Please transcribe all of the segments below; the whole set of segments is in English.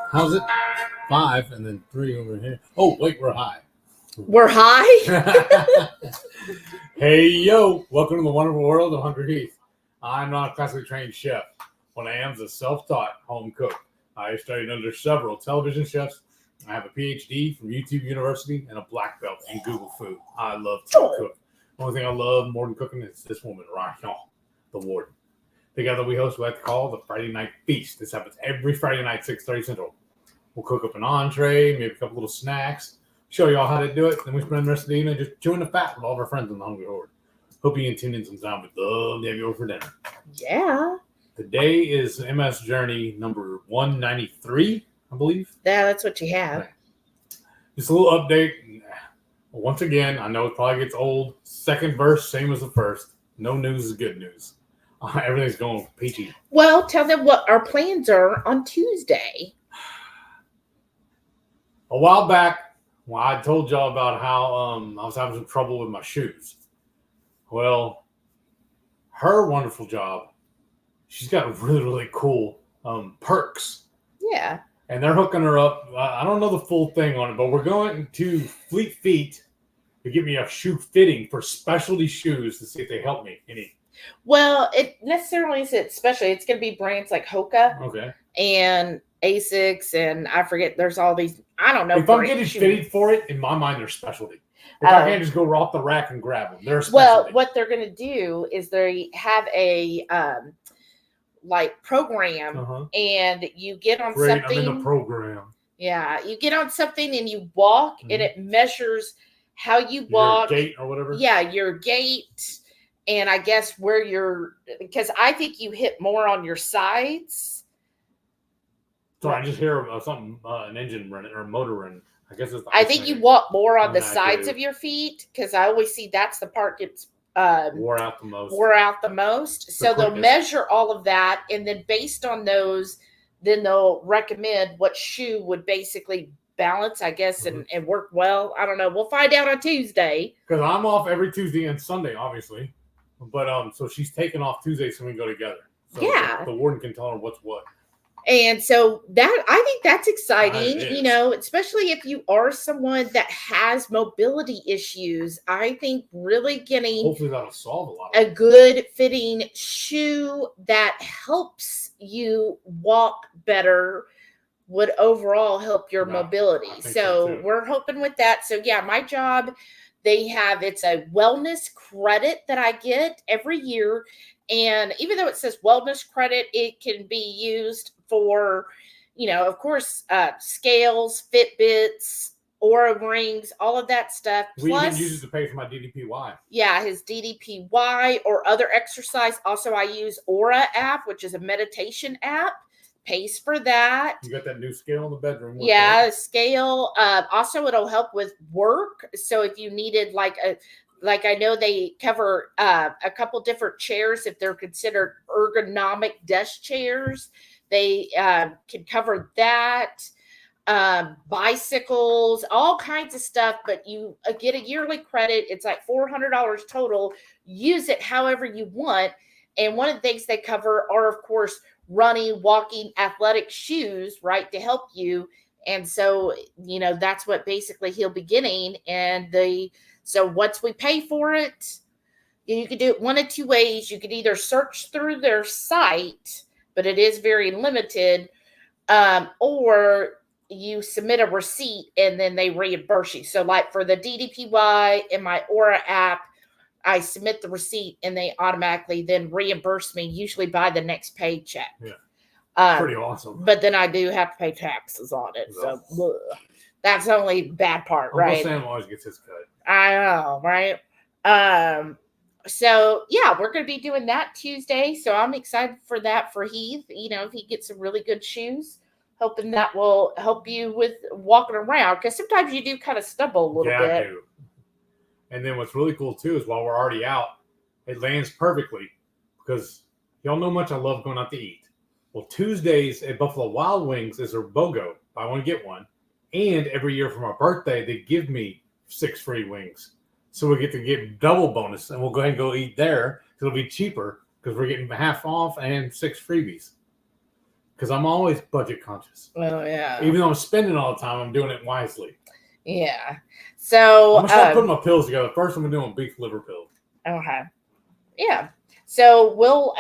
How's it? 5 and then 3 over here. Oh, wait, we're high. We're high? Hey, yo. Welcome to the wonderful world of Hungry Heath. I'm not a classically trained chef. What I am is a self-taught home cook. I studied under several television chefs. I have a PhD from YouTube University and a black belt in Google Food. I love to cook. The only thing I love more than cooking is this woman right here, the warden. Together we host what I call the Friday Night Feast. This happens every Friday night, 6:30 Central. We'll cook up an entree, maybe a couple little snacks, show you all how to do it. Then we spend the rest of the evening just chewing the fat with all of our friends in the Hungry Horde. Hope you can tune in sometime. We'd love to have you over for dinner. Yeah. Today is MS Journey number 193, I believe. Yeah, that's what you have. Right. Just a little update. Once again, I know it probably gets old. Second verse, same as the first. No news is good news. Everything's going peachy. Well, tell them what our plans are on Tuesday. A while back, I told y'all about how I was having some trouble with my shoes. Well, her wonderful job, she's got really, really cool perks. Yeah. And they're hooking her up. I don't know the full thing on it, but we're going to Fleet Feet to give me a shoe fitting for specialty shoes to see if they help me any. Well, it necessarily isn't special. It's going to be brands like Hoka and Asics, and I forget. There's all these. I don't know. If I'm getting fitted for it, in my mind, they're specialty. If I can't just go off the rack and grab them, they're specialty. Well, what they're going to do is they have a program, and you get on something. I'm in the program. Yeah, you get on something and you walk, and it measures how you walk. Your gait or whatever. Yeah, your gait. And I guess because I think you hit more on your sides. So I just hear something, an engine running or a motor running. I guess it's. I think you walk more on the sides of your feet because I always see that's the part gets wore out the most. So they'll measure all of that, and then based on those, then they'll recommend what shoe would basically balance, I guess, and work well. I don't know. We'll find out on Tuesday. Because I'm off every Tuesday and Sunday, obviously. But so she's taking off Tuesday so we can go together. So yeah. The warden can tell her what's what. And so I think that's exciting, especially if you are someone that has mobility issues. I think really getting hopefully that'll solve a lot of a good fitting shoe that helps you walk better would overall help your mobility. So we're hoping with that. So yeah, my job, it's a wellness credit that I get every year. And even though it says wellness credit, it can be used for, of course, scales, Fitbits, Oura rings, all of that stuff. We even use it to pay for my DDPY. Yeah, his DDPY or other exercise. Also, I use Oura app, which is a meditation app. Pays for that. You got that new scale in the bedroom. Yeah, scale. Also, it'll help with work. So if you needed like I know they cover a couple different chairs if they're considered ergonomic desk chairs. They can cover that. Bicycles, all kinds of stuff. But you get a yearly credit. It's like $400 total. Use it however you want. And one of the things they cover are, of course, running, walking, athletic shoes, right, to help you. And so, that's what basically he'll be getting. And so once we pay for it, you could do it one of two ways. You could either search through their site, but it is very limited, or you submit a receipt and then they reimburse you. So like for the DDPY and my Oura app, I submit the receipt and they automatically then reimburse me, usually by the next paycheck. Yeah. Pretty awesome. But then I do have to pay taxes on it. So that's the only bad part, right? Sam always gets his cut. I know, right? So yeah, we're going to be doing that Tuesday. So I'm excited for that for Heath. If he gets some really good shoes, hoping that will help you with walking around. Because sometimes you do kind of stumble a little bit. I do. And then what's really cool, too, is while we're already out, it lands perfectly because y'all know how much I love going out to eat. Well, Tuesdays at Buffalo Wild Wings is their BOGO. Buy one, get one. And every year for my birthday, they give me 6 free wings. So we get to get double bonus, and we'll go ahead and go eat there. It'll be cheaper because we're getting half off and 6 freebies. because I'm always budget conscious. Oh, yeah. Even though I'm spending all the time, I'm doing it wisely. Yeah. So I'm gonna start putting my pills together. First, I'm gonna do a beef liver pill. Okay. Yeah. So we'll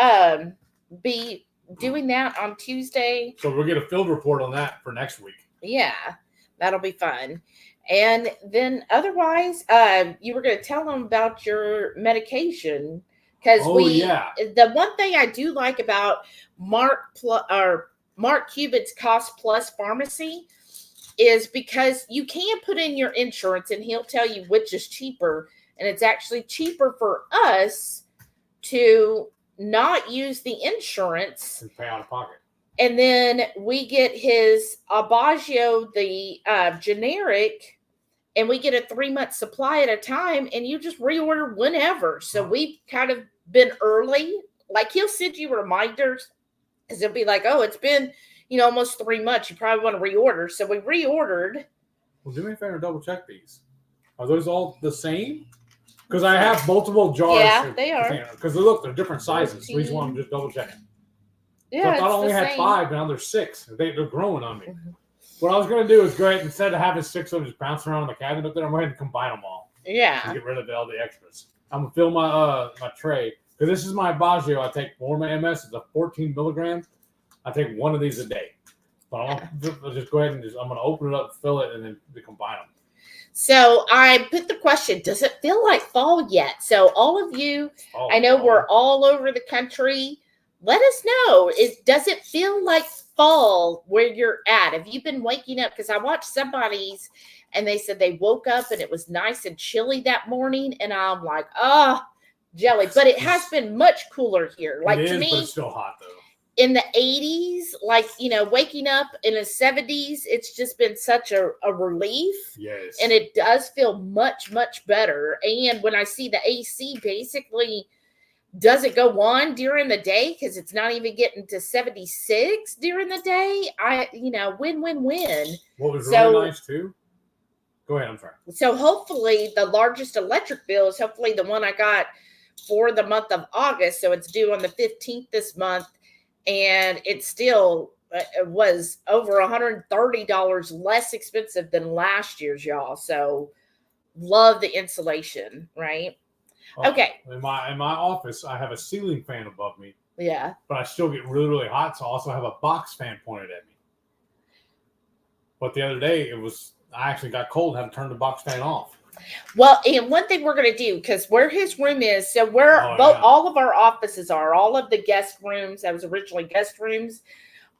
be doing that on Tuesday. So we'll get a field report on that for next week. Yeah, that'll be fun. And then otherwise, you were going to tell them about your medication because the one thing I do like about Mark Cuban's Cost Plus Pharmacy is because you can put in your insurance and he'll tell you which is cheaper, and it's actually cheaper for us to not use the insurance and pay out of pocket. And then we get his Aubagio, the generic, and we get a 3-month supply at a time, and you just reorder whenever. So we've kind of been early. Like, he'll send you reminders, because it'll be like, oh, it's been, almost 3 months. You probably want to reorder. So we reordered. Well, do me a favor and double check these. Are those all the same? Because I have multiple jars. Yeah, they are. Because look, they're different sizes. So each one, just double check it. Yeah, so I thought I only had 5, now there's 6. They're growing on me. Mm-hmm. What I was going to do is go ahead, instead of having 6 of them just bouncing around in the cabinet up there, I'm going to combine them all. Yeah. To get rid of all the extras. I'm going to fill my my tray. Because this is my Baggio. I take for my MS. It's a 14 milligrams. I take one of these a day. But I'll just go ahead and I'm going to open it up, fill it, and then combine them. So I put the question, does it feel like fall yet? So all of you, I know we're all over the country. Let us know. Does it feel like fall where you're at? Have you been waking up? Because I watched somebody's and they said they woke up and it was nice and chilly that morning. And I'm like, jelly. But it has been much cooler here. Like, to me, but it's still hot though. In the 80s, like, waking up in the 70s, it's just been such a relief. Yes. And it does feel much, much better. And when I see the AC basically doesn't go on during the day because it's not even getting to 76 during the day, win. What was really nice too? Go ahead, I'm sorry. So hopefully the largest electric bill is hopefully the one I got for the month of August. So it's due on the 15th this month. And it still was over $130 less expensive than last year's, y'all. So love the insulation, right? Okay. In my office, I have a ceiling fan above me. Yeah. But I still get really, really hot, so I also have a box fan pointed at me. But the other day, I actually got cold and had to turn the box fan off. Well, and one thing we're going to do, because where his room is, so all of our offices are, all of the guest rooms, that was originally guest rooms,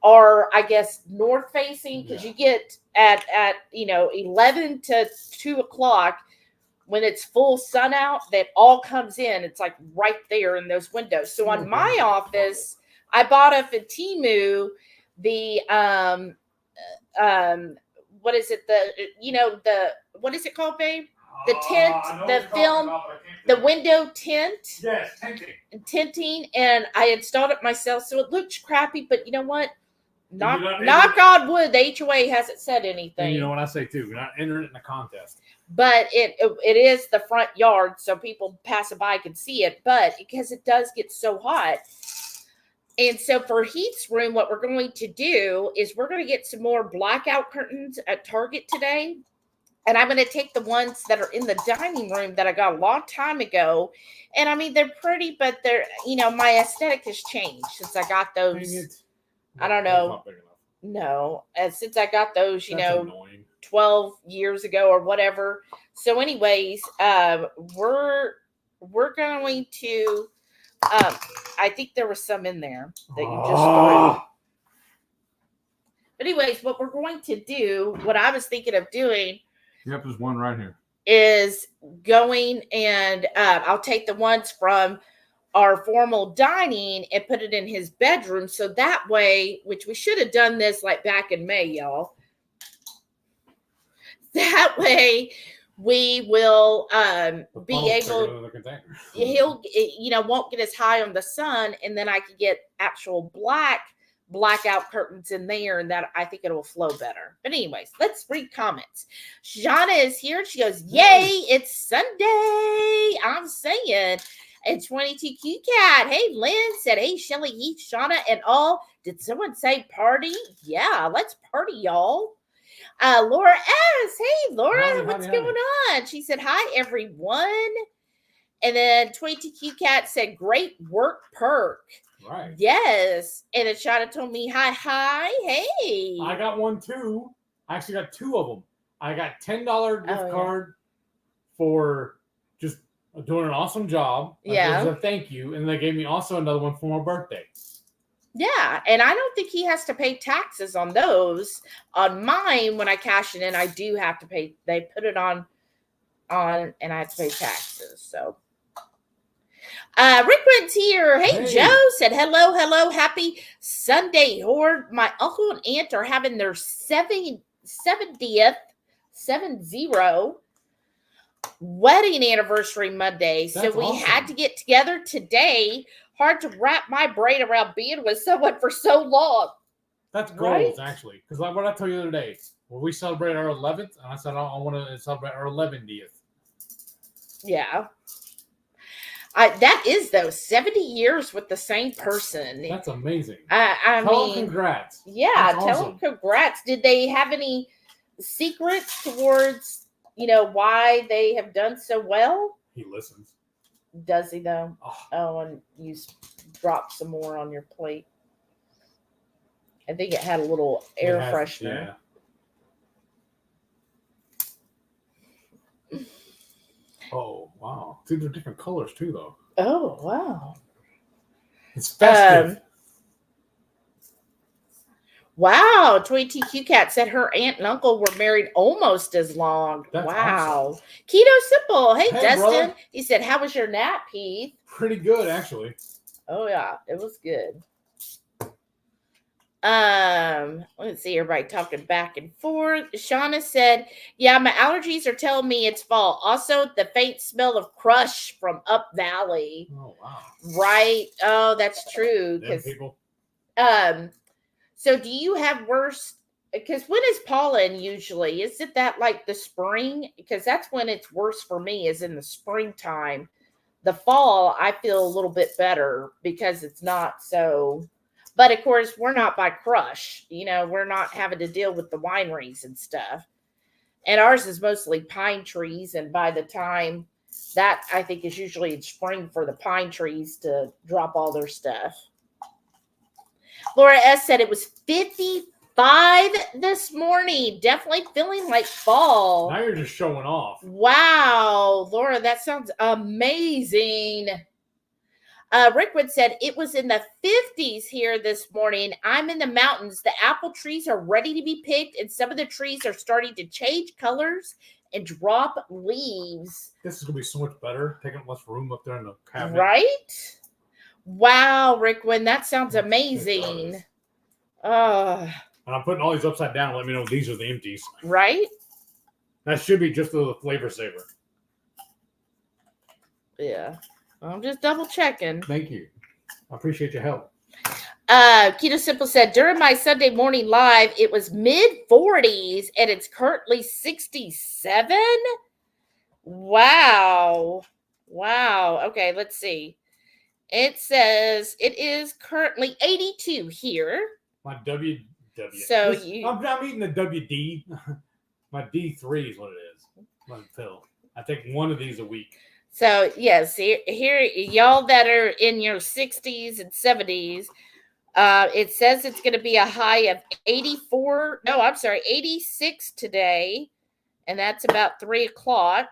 are, I guess, north facing, because you get at 11 to 2 o'clock, when it's full sun out, that all comes in. It's like right there in those windows. So on my office, I bought off of Temu the what is it? What is it called, babe? The tent, the film, the window tint. Yes, tinting, and I installed it myself, so it looks crappy. But you know what? Knock on wood, the HOA hasn't said anything. And you know what I say too? We're not entering it in a contest. But it is the front yard, so people passing by can see it. But because it does get so hot. And so for Heath's room, what we're going to do is we're going to get some more blackout curtains at Target today. And I'm going to take the ones that are in the dining room that I got a long time ago. And I mean, they're pretty, but they're, my aesthetic has changed since I got those. I don't know. No, since I got those, annoying. 12 years ago or whatever. So anyways, we're going to, I think there was some in there that you just threw. But anyways, what we're going to do, what I was thinking of doing. Yep, there's one right here. Is going and I'll take the ones from our formal dining and put it in his bedroom. So that way, which we should have done this like back in May, y'all. That way we will be able, he'll, won't get as high on the sun. And then I can get actual blackout curtains in there, and that I think it will flow better. But anyways, let's read comments. Shana is here. She goes, yay, it's Sunday. I'm saying. And 22Q Cat. Hey, Lynn said, hey, Shelly, Heath, Shauna, and all. Did someone say party? Yeah, let's party, y'all. Laura S. Hey, Laura, what's going on? She said, hi, everyone. And then 22Q Cat said, great work, perk. Right. Yes. And then Shauna told me, hi, hey. I got one too. I actually got two of them. I got $10 gift card for just doing an awesome job. Yeah. As a thank you. And they gave me also another one for my birthday. Yeah. And I don't think he has to pay taxes on those. On mine, when I cash it in, I do have to pay. They put it on and I have to pay taxes. So. Rick went here. Hey, Joe said, hello, happy Sunday, Horde. My uncle and aunt are having their 70th wedding anniversary Monday. So we had to get together today. Hard to wrap my brain around being with someone for so long. That's goals, actually. Because like what I told you the other day, when we celebrate our 11th, and I said I want to celebrate our 11th. Yeah. That is, though, 70 years with the same person. That's amazing. I mean, congrats. Yeah, tell them congrats. Did they have any secrets towards, why they have done so well? He listens. Does he, though? Oh, and you dropped some more on your plate. I think it had a little air freshener. Yeah. Oh, wow. See, they're different colors, too, though. Oh, wow. It's festive. Wow. 22Q Cat said her aunt and uncle were married almost as long. That's wow. Awesome. Keto Simple. Hey, Dustin. Brother. He said, how was your nap, Heath? Pretty good, actually. Oh, yeah. It was good. Let's see, everybody talking back and forth. Shauna said, yeah, my allergies are telling me it's fall. Also, the faint smell of crush from up valley. Oh, wow. Right. Oh, that's true. Them people. So do you have worse? Because when is pollen usually? Is it that like the spring? Because that's when it's worse for me, is in the springtime. The fall, I feel a little bit better because it's not so. But of course, we're not by crush. We're not having to deal with the wineries and stuff. And ours is mostly pine trees. And by the time that, I think, is usually in spring for the pine trees to drop all their stuff. Laura S. said it was 55 this morning. Definitely feeling like fall. Now you're just showing off. Wow. Laura, that sounds amazing. Rickwood said it was in the 50s here this morning. I'm in the mountains. The apple trees are ready to be picked, and some of the trees are starting to change colors and drop leaves. This is going to be so much better. Taking less room up there in the cabinet. Right? Wow, Rickwood, that sounds amazing. And I'm putting all these upside down. Let me know these are the empties. Right? That should be just a flavor saver. Yeah. I'm just double checking. Thank you. I appreciate your help. Keto Simple said, during my Sunday morning live, it was mid-40s and it's currently 67. Wow. Okay, let's see. It says it is currently 82 here. My WW. So I'm eating the WD. My D3 is what it is. My pill. I take one of these a week. So, yes, here, y'all that are in your 60s and 70s, it says it's going to be a high of 86 today, and that's about 3 o'clock.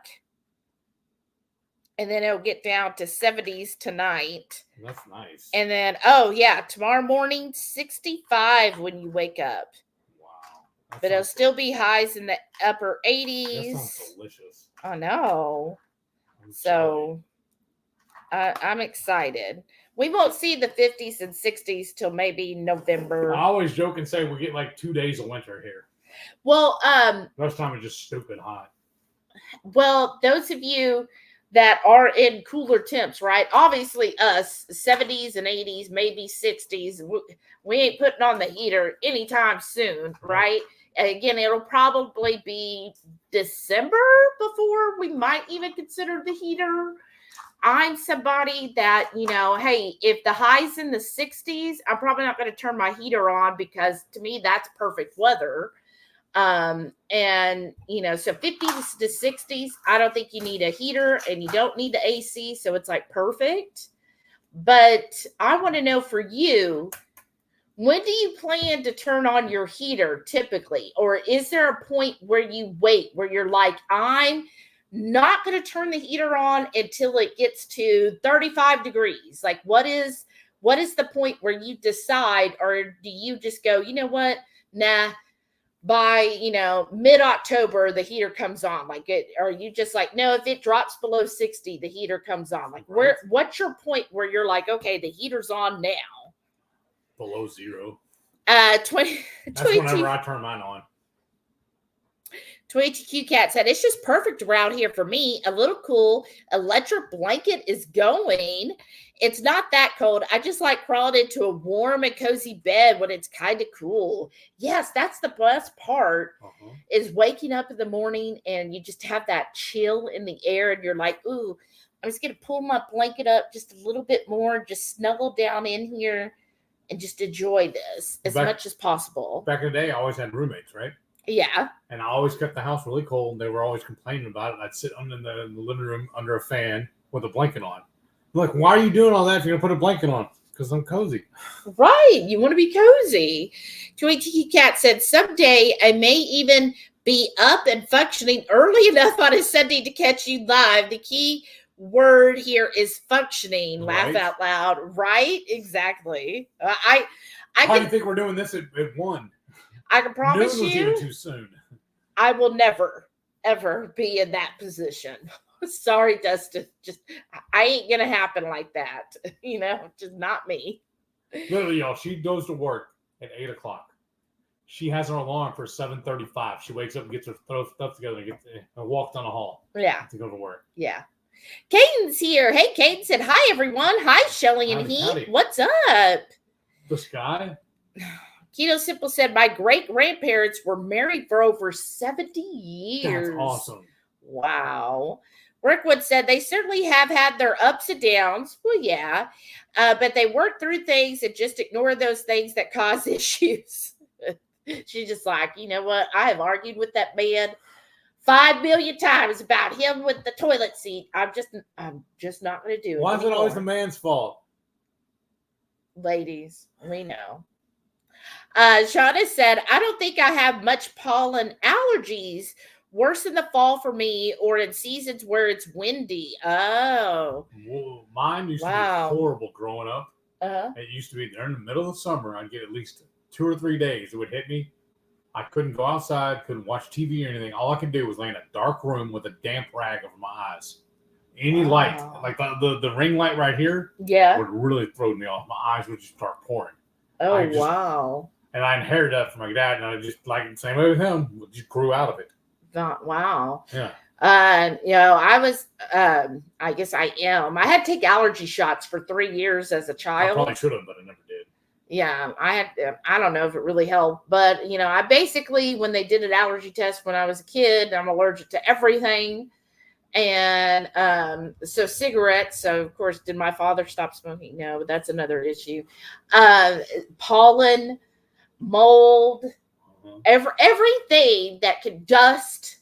And then it'll get down to 70s tonight. That's nice. And then, tomorrow morning, 65 when you wake up. Wow. But it'll still be highs in the upper 80s. That sounds delicious. I know. So I'm excited. We won't see the 50s and 60s till maybe November. I always joke and say we get like 2 days of winter here. Well, most time it's just stupid hot. Well, those of you that are in cooler temps, right? Obviously us, 70s and 80s, maybe 60s. We ain't putting on the heater anytime soon, right? Again, it'll probably be December before we might even consider the heater. I'm somebody that, hey, if the high's in the 60s, I'm probably not going to turn my heater on because to me, that's perfect weather. And so 50s to 60s, I don't think you need a heater and you don't need the AC. So it's like perfect. But I want to know for you, when do you plan to turn on your heater typically? Or is there a point where you wait, where you're like, I'm not going to turn the heater on until it gets to 35 degrees? Like what is the point where you decide, or do you just go, you know what? Nah, by, mid-October, the heater comes on. Like it, or you just like, no, if it drops below 60, the heater comes on. Like what's your point where you're like, okay, the heater's on now? Below 0. 20. That's whenever I turn mine on. 22Q Cat said, it's just perfect around here for me. A little cool. Electric blanket is going. It's not that cold. I just like crawling into a warm and cozy bed when it's kind of cool. Yes, that's the best part, is waking up in the morning and you just have that chill in the air and you're like, ooh, I'm just going to pull my blanket up just a little bit more, just snuggle down in here and just enjoy this as much as possible. Back in the day, I always had roommates, right? Yeah. And I always kept the house really cold. They were always complaining about it. I'd sit in the living room under a fan with a blanket on. I'm like, why are you doing all that if you're going to put a blanket on? Because I'm cozy. Right. You want to be cozy. 22Q Cat said, someday I may even be up and functioning early enough on a Sunday to catch you live. The key word here is functioning. Right. Laugh out loud. Right? Exactly. Why do you think we're doing this at 1? I can promise Noon was you, even too soon. I will never, ever be in that position. Sorry, Dustin. I ain't going to happen like that. Just not me. Literally, y'all, she goes to work at 8 o'clock. She has her alarm for 7:35. She wakes up and gets her stuff together and walks down the hall. Yeah. To go to work. Yeah. Caden's here. Hey, Caden said, hi, everyone. Hi, Shelly and Heath. Howdy. What's up? This guy? Keto Simple said, my great-grandparents were married for over 70 years. That's awesome. Wow. Rickwood said, they certainly have had their ups and downs. Well, yeah. But they work through things and just ignore those things that cause issues. She's just like, you know what? I have argued with that man 5 million times about him with the toilet seat. I'm just not going to do it. Why is it always the man's fault? Ladies, we know. Shauna said, I don't think I have much pollen allergies. Worse in the fall for me or in seasons where it's windy. Oh. Whoa, mine used to be horrible growing up. It used to be during the middle of the summer, I'd get at least 2 or 3 days. It would hit me. I couldn't go outside, couldn't watch TV or anything. All I could do was lay in a dark room with a damp rag over my eyes. Any light, like the ring light right here, would really throw me off. My eyes would just start pouring. Oh, wow. And I inherited that from my dad, and I just, like the same way with him, just grew out of it. Wow. Yeah. I was, I guess I am. I had to take allergy shots for 3 years as a child. I probably should have, but I never did. Yeah, I don't know if it really helped, but I basically, when they did an allergy test when I was a kid, I'm allergic to everything. And so cigarettes. So of course, did my father stop smoking? No, but that's another issue. Pollen, mold, everything that could dust.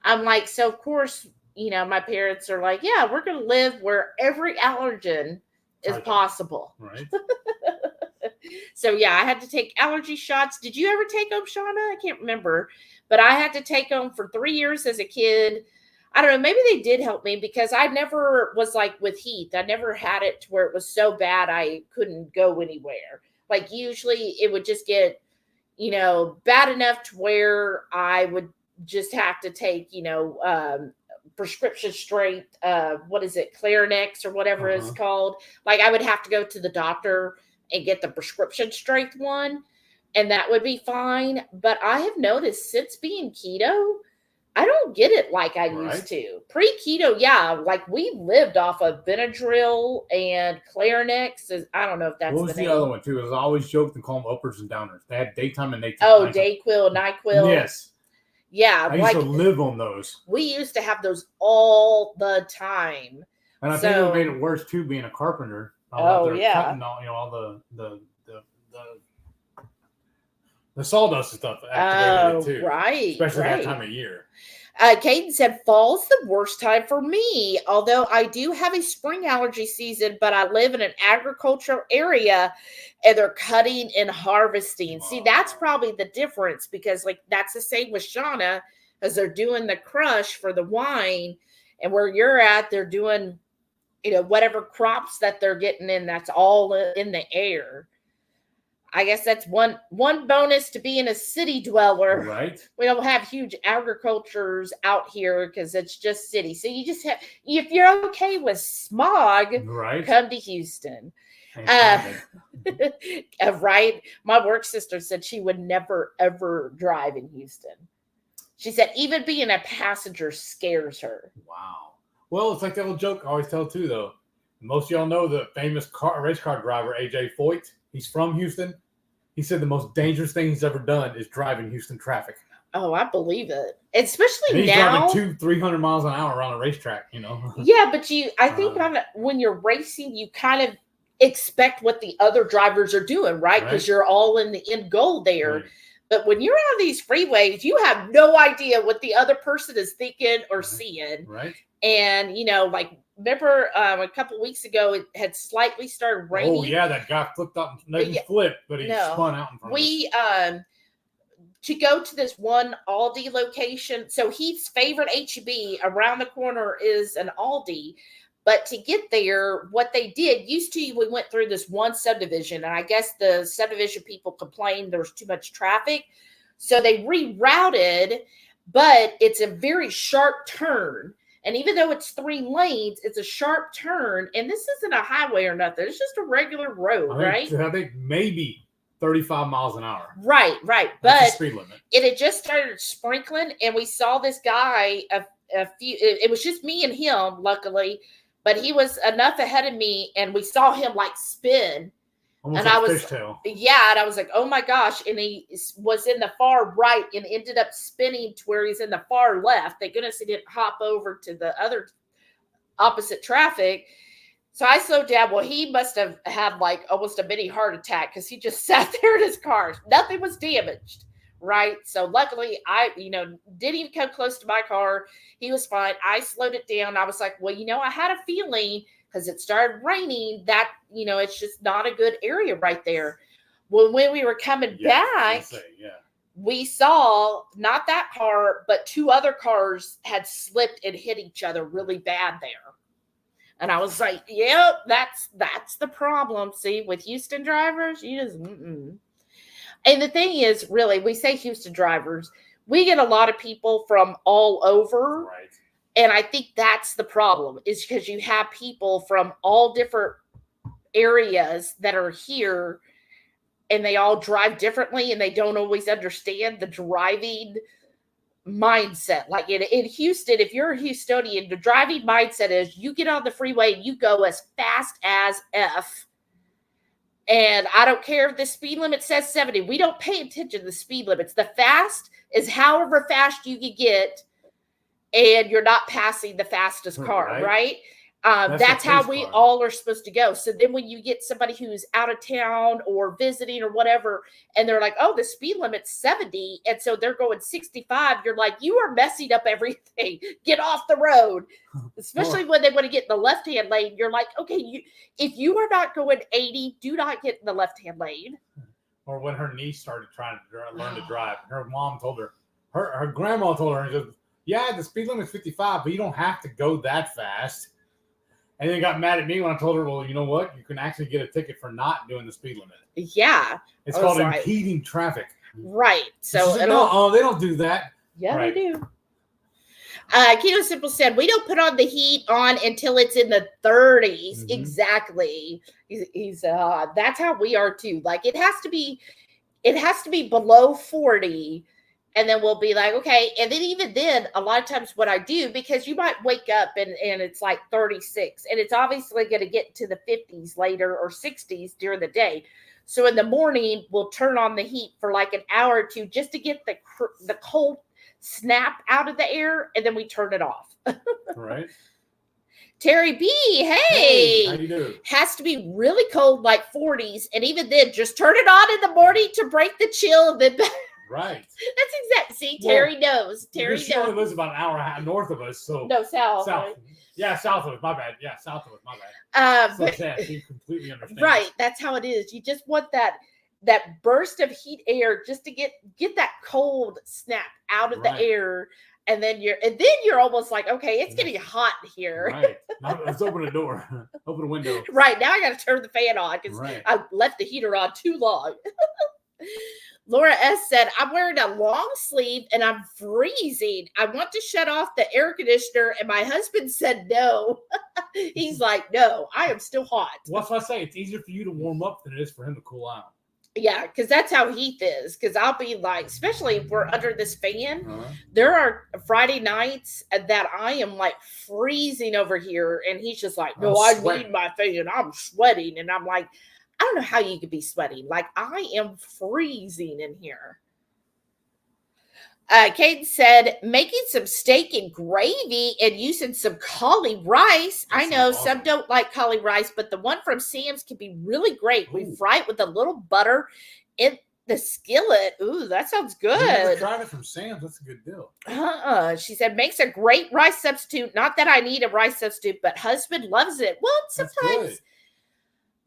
I'm like, so of course, my parents are like, yeah, we're going to live where every allergen is possible. Right. So yeah, I had to take allergy shots. Did you ever take them, Shauna? I can't remember, but I had to take them for 3 years as a kid. I don't know. Maybe they did help me because I never was like with heat. I never had it to where it was so bad I couldn't go anywhere. Like usually it would just get, bad enough to where I would just have to take, prescription strength, what is it, Clarinex or whatever it's called. Like I would have to go to the doctor and get the prescription strength one, and that would be fine. But I have noticed since being keto, I don't get it like I used to. Pre-keto, yeah, like we lived off of Benadryl and Clarinex. I don't know if that's what was the other one too? I was always joked and call them uppers and downers. They had daytime and nighttime. Oh, Dayquil, NyQuil. Yes. Yeah, I used to live on those. We used to have those all the time. And I think what made it worse too, being a carpenter. Cutting all the sawdust and stuff activated it too. Right. Especially that time of year. Caden said, fall's the worst time for me. Although I do have a spring allergy season, but I live in an agricultural area and they're cutting and harvesting. Wow. See, that's probably the difference, because like that's the same with Shauna, as they're doing the crush for the wine, and where you're at, they're doing, whatever crops that they're getting in, that's all in the air. I guess that's one bonus to being a city dweller. Right. We don't have huge agricultures out here because it's just city. So you just have, if you're okay with smog, right, come to Houston. Right. My work sister said she would never, ever drive in Houston. She said even being a passenger scares her. Wow. Well, it's like the old joke I always tell too, though. Most of y'all know the famous race car driver, AJ Foyt. He's from Houston. He said the most dangerous thing he's ever done is driving Houston traffic. Oh, I believe it. Especially he's now. Driving 200-300 miles an hour around a racetrack, Yeah, but I think when you're racing, you kind of expect what the other drivers are doing, right? Because you're all in the end goal there. Right. But when you're on these freeways, you have no idea what the other person is thinking or seeing. Right. And, remember a couple of weeks ago, it had slightly started raining. Oh, yeah, that guy flipped up. He flipped, but he spun out in front of us. To go to this one Aldi location. So Heath's favorite H-E-B around the corner is an Aldi. But to get there, what they did, we went through this one subdivision. And I guess the subdivision people complained there was too much traffic. So they rerouted, but it's a very sharp turn. And even though it's 3 lanes, it's a sharp turn. And this isn't a highway or nothing. It's just a regular road, right? I think maybe 35 miles an hour. Right. That's but the speed limit. It had just started sprinkling. And we saw this guy, it was just me and him, luckily. But he was enough ahead of me. And we saw him like spin. Almost like fishtail. Yeah, and I was like, oh my gosh. And he was in the far right and ended up spinning to where he's in the far left. Thank goodness he didn't hop over to the other opposite traffic. So I slowed down. Well, he must have had like almost a mini heart attack because he just sat there in his car. Nothing was damaged, right? So luckily, I, didn't even come close to my car. He was fine. I slowed it down. I was like, well, I had a feeling, because it started raining, that, it's just not a good area right there. Well, when we were coming back, we saw not that car, but 2 other cars had slipped and hit each other really bad there. And I was like, yep, that's the problem. See, with Houston drivers, you just, And the thing is, really, we say Houston drivers, we get a lot of people from all over. Right. And I think that's the problem, is because you have people from all different areas that are here, and they all drive differently, and they don't always understand the driving mindset. Like in Houston, if you're a Houstonian, the driving mindset is you get on the freeway and you go as fast as F. And I don't care if the speed limit says 70. We don't pay attention to the speed limits. The fast is however fast you can get, and you're not passing the fastest car, right? That's how we all are supposed to go. So then when you get somebody who's out of town or visiting or whatever, and they're like, oh, the speed limit's 70, and so they're going 65, you're like, you are messing up everything. Get off the road. Especially when they want to get in the left-hand lane. You're like, okay, if you are not going 80, do not get in the left-hand lane. Or when her niece started trying to learn to drive, her mom told her, her grandma told her, yeah, the speed limit is 55, but you don't have to go that fast. And then got mad at me when I told her, well, you know what? You can actually get a ticket for not doing the speed limit. Yeah. It's called impeding traffic. Right. So they don't do that. Yeah, right. They do. Keto Simple said, we don't put on the heat on until it's in the 30s. Mm-hmm. Exactly. He's that's how we are too. Like it has to be below 40. And then we'll be like, okay. And then even then, a lot of times what I do, because you might wake up and it's like 36, and it's obviously going to get to the 50s later or 60s during the day. So in the morning, we'll turn on the heat for like an hour or two just to get the cold snap out of the air, and then we turn it off. Right. Terry B, Hey, how you doing? has to be really cold, like 40s, and even then, just turn it on in the morning to break the chill. And then Right. that's exactly. See, Terry knows. Terry She only knows. lives about an hour and a half north of us, so No, south. south. Right? Yeah, south of us. My bad. Yeah, south of us. My bad. So sad. She completely understands. Right. That's how it is. You just want that burst of heat air just to get that cold snap out of the air. And then you're almost like, okay, it's getting hot here. Right. Now, let's open the door. Open the window. Right. Now I got to turn the fan on because I left the heater on too long. Laura S. said, I'm wearing a long sleeve and I'm freezing. I want to shut off the air conditioner. And my husband said no. He's like, no, I am still hot. Well, that's what I say. It's easier for you to warm up than it is for him to cool out. Yeah, because that's how Heath is. Because I'll be like, especially if we're under this fan, there are Friday nights that I am like freezing over here. And he's just like, no, I need my fan. I'm sweating. And I'm like, I don't know how you could be sweating. Like, I am freezing in here. Kate said, making some steak and gravy and using some cauli rice. I know some don't like cauli rice, but the one from Sam's can be really great. Ooh. We fry it with a little butter in the skillet. Ooh, that sounds good. You never tried it from Sam's. That's a good deal. She said, makes a great rice substitute. Not that I need a rice substitute, but husband loves it. Well,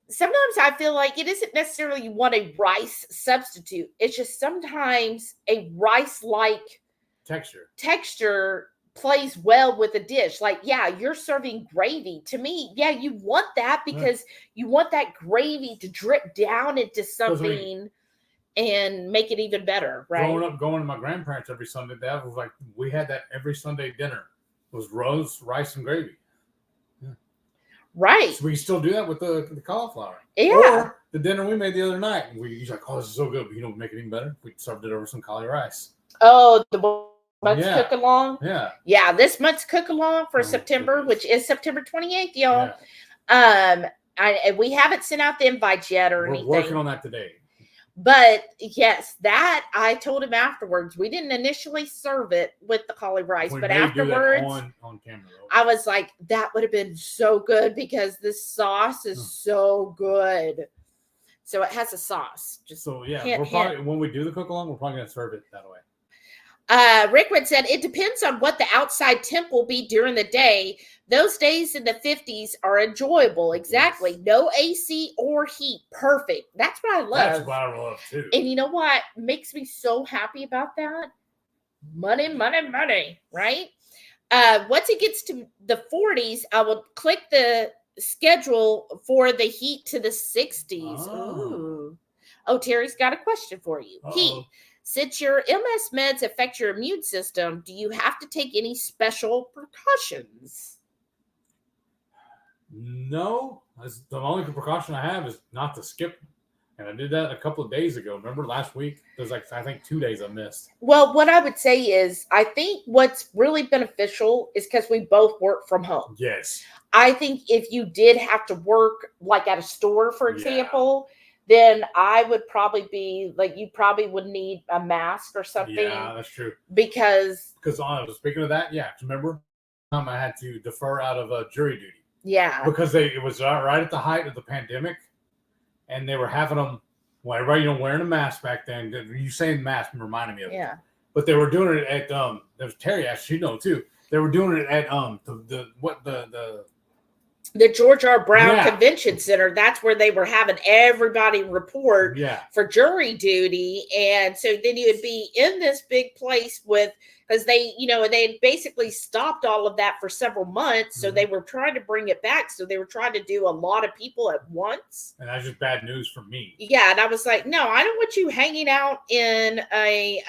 sometimes I feel like it isn't necessarily you want a rice substitute. It's just sometimes a rice-like texture plays well with a dish. Like, yeah, you're serving gravy. To me, yeah, you want that because you want that gravy to drip down into something and make it even better, right? Growing up, going to my grandparents every Sunday, that was like, we had that every Sunday dinner. It was roast, rice, and gravy. Right. So we can still do that with the cauliflower. Yeah. Or the dinner we made the other night. He's like, oh, this is so good. But you don't make it even better. We served it over some cauli rice. Oh, the month's cook along? Yeah. Yeah, this month's cook along for September, which is September 28th, y'all. Yeah. We haven't sent out the invite yet or anything. We're working on that today. But yes, that I told him afterwards. We didn't initially serve it with the cauli rice, but afterwards, on camera, I was like, that would have been so good because this sauce is so good. So it has a sauce. We're probably when we do the cook along, we're probably gonna serve it that way. Rickwood said, it depends on what the outside temp will be during the day. Those days in the 50s are enjoyable. Exactly. Yes. No AC or heat. Perfect. That's what I love. That's what I love too. And you know what makes me so happy about that? Money, money, money, right? Once it gets to the 40s, I will click the schedule for the heat to the 60s. Oh, Terry's got a question for you. Heat. Since your MS meds affect your immune system, do you have to take any special precautions? No. The only precaution I have is not to skip. And I did that a couple of days ago. Remember last week? There's I think 2 days I missed. Well, what I would say is I think what's really beneficial is because we both work from home. Yes. I think if you did have to work like at a store, for example, then I would probably be like, you probably would need a mask or something. Yeah, that's true. Because speaking of that, remember time I had to defer out of jury duty. Yeah. Because it was right at the height of the pandemic, and they were having them, everybody wearing a mask back then. You saying mask reminded me of it. Yeah. But they were doing it at there was Terry, actually, too. They were doing it at the George R. Brown Convention Center. That's where they were having everybody report for jury duty. And so then you would be in this big place because they had basically stopped all of that for several months. So they were trying to bring it back. So they were trying to do a lot of people at once. And that's just bad news for me. Yeah. And I was like, no, I don't want you hanging out in a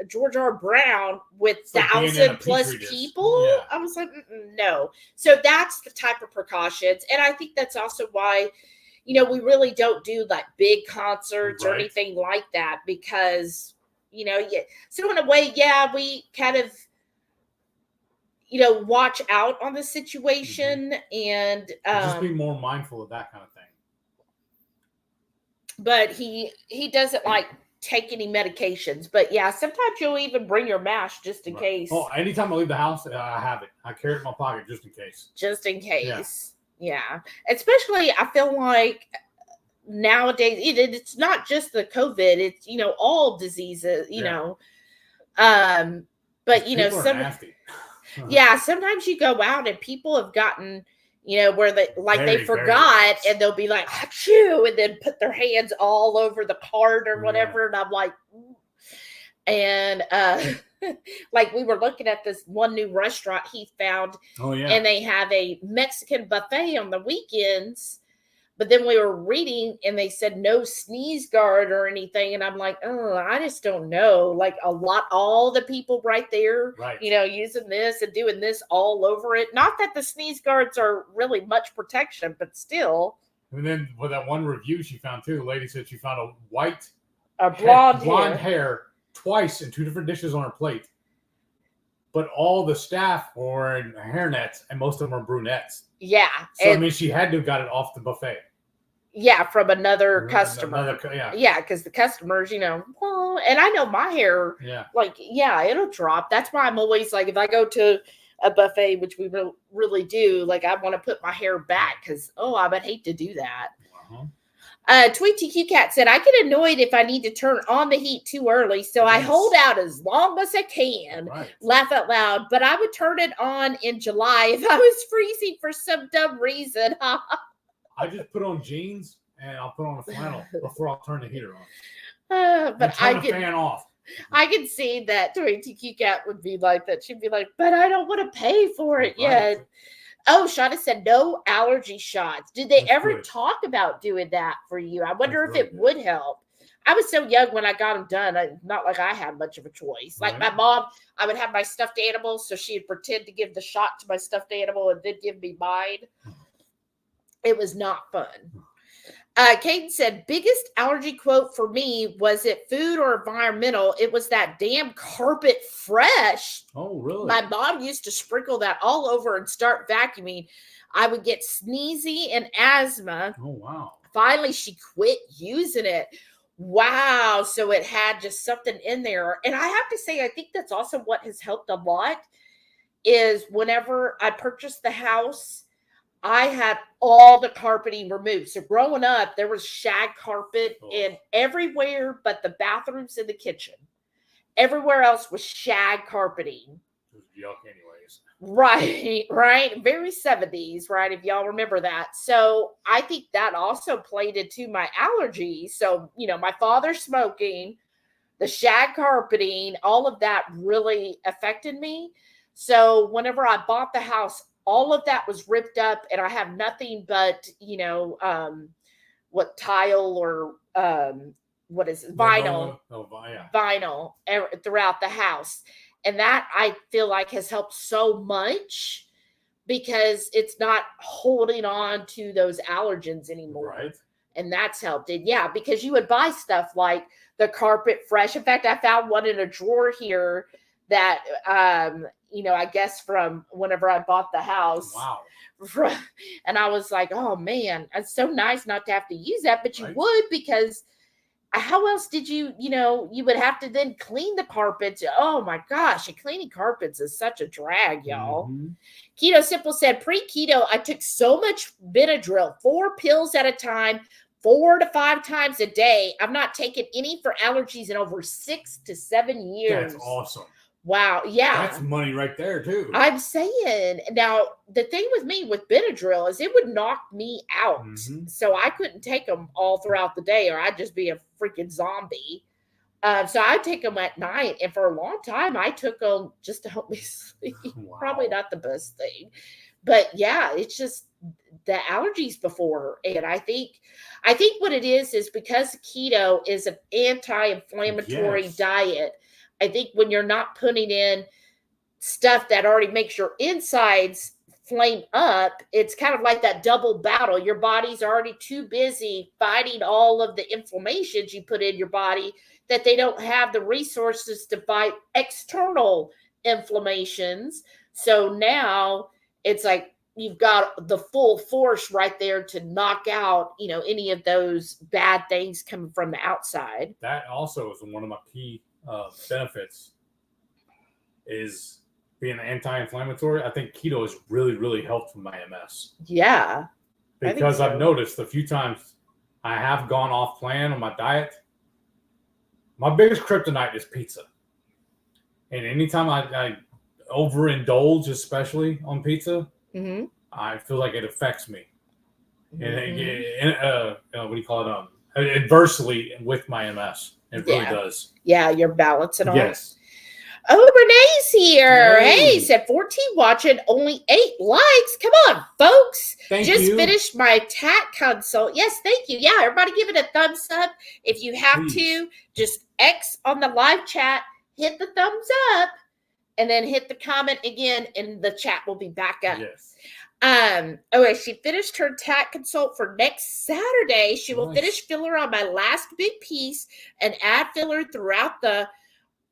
George R. Brown with 1,000+ people. Yeah. I was like, no. So that's the type of precautions. And I think that's also why, we really don't do like big concerts or anything like that because so in a way, we kind of, watch out on the situation and just be more mindful of that kind of thing. But he doesn't like take any medications. But yeah, sometimes you'll even bring your mash just in case. Oh, anytime I leave the house, I have it. I carry it in my pocket just in case. Just in case. Yeah. Especially, I feel like nowadays, it's not just the COVID, it's, all diseases, know. But, People are nasty. Yeah, sometimes you go out and people have gotten, where they Very, forgot and they'll be like, achoo, and then put their hands all over the cart or whatever. And I'm like, and like we were looking at this one new restaurant he found. Oh, yeah. And they have a Mexican buffet on the weekends. But then we were reading and they said no sneeze guard or anything. And I'm like, oh, I just don't know. Like all the people right there, using this and doing this all over it. Not that the sneeze guards are really much protection, but still. And then with that one review she found too, the lady said she found a blonde hair twice in 2 different dishes on her plate. But all the staff were in hairnets, and most of them are brunettes. Yeah. So, I mean, she had to have got it off the buffet. Yeah, from another customer. Yeah, because the customers, and I know my hair, it'll drop. That's why I'm always like, if I go to a buffet, which we really do, like I want to put my hair back because, I would hate to do that. Tweet TQ Cat said, I get annoyed if I need to turn on the heat too early, so I hold out as long as I can. Right. Laugh out loud, but I would turn it on in July if I was freezing for some dumb reason. I just put on jeans and I'll put on a flannel before I'll turn the heater on. But turn the fan off. I can see that Tweet TQ Cat would be like that. She'd be like, but I don't want to pay for it yet. Oh, Shauna said no allergy shots. Did they ever talk about doing that for you? I wonder if it would help. I was so young when I got them done. Not like I had much of a choice. Like my mom, I would have my stuffed animals, so she'd pretend to give the shot to my stuffed animal and then give me mine. It was not fun. Caden said, biggest allergy quote for me, was it food or environmental? It was that damn carpet fresh. Oh, really? My mom used to sprinkle that all over and start vacuuming. I would get sneezy and asthma. Oh, wow. Finally, she quit using it. Wow. So it had just something in there. And I have to say, I think that's also what has helped a lot is whenever I purchased the house, I had all the carpeting removed. So growing up, there was shag carpet in everywhere but the bathrooms and the kitchen. Everywhere else was shag carpeting. It was yuck anyways. Right. Very 70s, right? If y'all remember that. So I think that also played into my allergies. So, my father smoking, the shag carpeting, all of that really affected me. So whenever I bought the house, all of that was ripped up and I have nothing but, what tile or what is it? Vinyl. Vinyl throughout the house. And that I feel like has helped so much because it's not holding on to those allergens anymore. Right. And that's helped it. Yeah, because you would buy stuff like the carpet fresh. In fact, I found one in a drawer here that I guess from whenever I bought the house. Wow. And I was like, oh man, it's so nice not to have to use that, but you would, because how else did you would have to then clean the carpets. Oh my gosh, and cleaning carpets is such a drag, y'all. Mm-hmm. Keto Simple said, pre-keto, I took so much Benadryl, 4 pills at a time, 4 to 5 times a day. I've not taken any for allergies in over 6 to 7 years. That's awesome. Wow. Yeah. That's money right there too. I'm saying. Now, the thing with me with Benadryl is it would knock me out. Mm-hmm. So I couldn't take them all throughout the day or I'd just be a freaking zombie. So I'd take them at night. And for a long time, I took them just to help me sleep. Wow. Probably not the best thing. But yeah, it's just the allergies before. And I think what it is because keto is an anti-inflammatory diet. I think when you're not putting in stuff that already makes your insides flame up, it's kind of like that double battle. Your body's already too busy fighting all of the inflammations you put in your body that they don't have the resources to fight external inflammations. So now it's like you've got the full force right there to knock out, any of those bad things coming from the outside. That also is one of my key benefits is being anti-inflammatory. I think keto has really, really helped with my MS. Yeah. Because I've noticed a few times I have gone off plan on my diet. My biggest kryptonite is pizza. And anytime I overindulge, especially on pizza, I feel like it affects me. And what do you call it? Adversely with my MS. It really does. Yeah, your balance and all. Yes. Oh, Renee's here. Hey, said 14 watching, only 8 likes. Come on, folks. Thank Just you. finished my TAC consult. Yes, thank you. Yeah, everybody give it a thumbs up. If you have to, just X on the live chat, hit the thumbs up, and then hit the comment again, and the chat will be back up. Yes. Okay, she finished her TAC consult for next Saturday. She will finish filler on my last big piece and add filler throughout the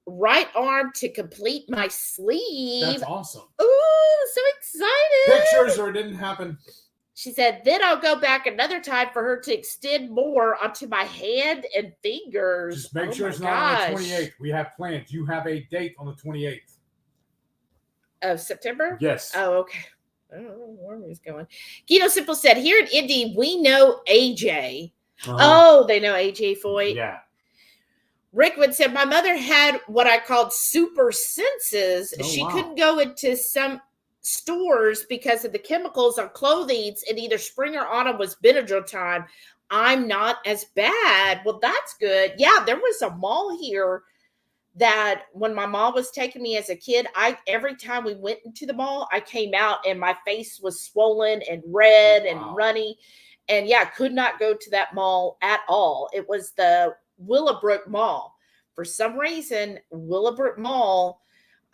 right arm to complete my sleeve. That's awesome. Ooh, so excited. Pictures or it didn't happen. She said, then I'll go back another time for her to extend more onto my hand and fingers. Just make sure it's not on the 28th. We have plans. You have a date on the 28th. Of September? Yes. Oh, okay. I don't know where he's going. Keto Simple said, here in Indy, we know AJ. Oh, they know AJ Foyt. Yeah. Rickwood said, my mother had what I called super senses. She couldn't go into some stores because of the chemicals on clothing, and either spring or autumn was Benadryl time. I'm not as bad. Well, that's good. Yeah, there was a mall here that when my mom was taking me as a kid, every time we went into the mall, I came out and my face was swollen and red and runny. And yeah, could not go to that mall at all. It was the Willowbrook Mall. For some reason, Willowbrook Mall,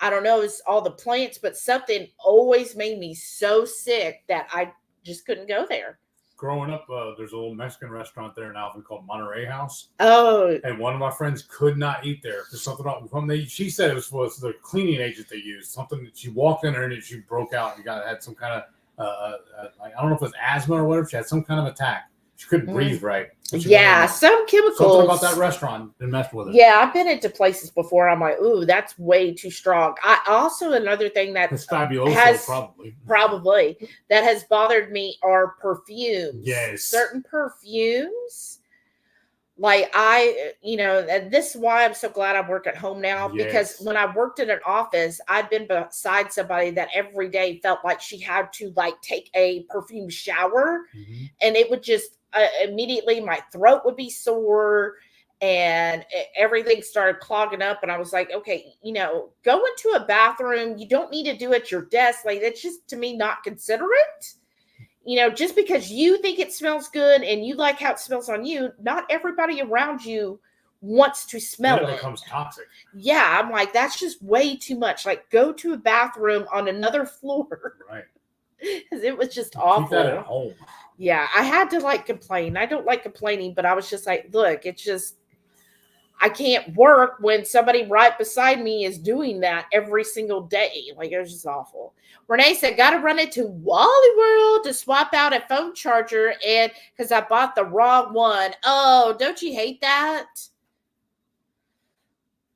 I don't know, it's all the plants, but something always made me so sick that I just couldn't go there. Growing up, there's a little Mexican restaurant there in Alvin called Monterey House. Oh. And one of my friends could not eat there. There's something wrong. She said it was the cleaning agent they used. Something that she walked in there and she broke out and had some kind of, I don't know if it was asthma or whatever. She had some kind of attack. She couldn't breathe right. Yeah, some chemicals. Something about that restaurant and messed with it. Yeah, I've been into places before. I'm like, ooh, that's way too strong. I also, another thing that it's fabuloso, probably that has bothered me are perfumes. Yes. Certain perfumes. Like and this is why I'm so glad I work at home now, because when I worked in an office, I'd been beside somebody that every day felt like she had to take a perfume shower, and it would just immediately my throat would be sore and everything started clogging up. And I was like, okay, go into a bathroom. You don't need to do it at your desk. That's just, to me, not considerate. Just because you think it smells good and you like how it smells on you, not everybody around you wants to smell it. It becomes toxic. Yeah, I'm like, that's just way too much. Go to a bathroom on another floor. Right. Because it was just awful. Keep that at home. Yeah, I had to complain. I don't like complaining, but I was just like, look, it's just, I can't work when somebody right beside me is doing that every single day. It was just awful. Renee said, got to run into Wally World to swap out a phone charger and because I bought the wrong one. Oh, don't you hate that?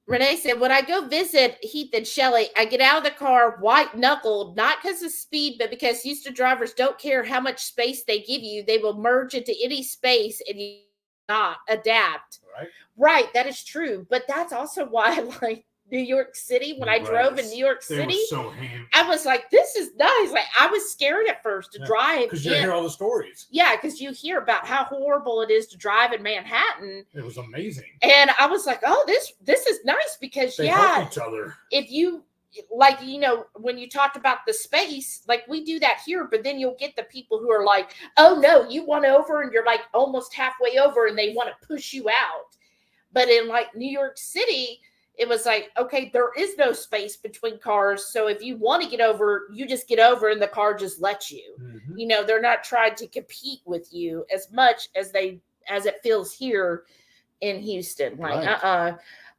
Renee said, when I go visit Heath and Shelly, I get out of the car white-knuckled, not because of speed, but because Houston drivers don't care how much space they give you. They will merge into any space and you not adapt. Right, that is true. But that's also why I like New York City. When I drove in New York City, I was like, this is nice. I was scared at first to drive. Because you hear all the stories. Yeah, because you hear about how horrible it is to drive in Manhattan. It was amazing. And I was like, oh, this is nice because, they help each other. If you, when you talked about the space, we do that here, but then you'll get the people who are like, oh, no, you want over and you're almost halfway over and they want to push you out. But in New York City, it was okay, there is no space between cars. So if you want to get over, you just get over and the car just lets you. Mm-hmm. They're not trying to compete with you as much as it feels here in Houston.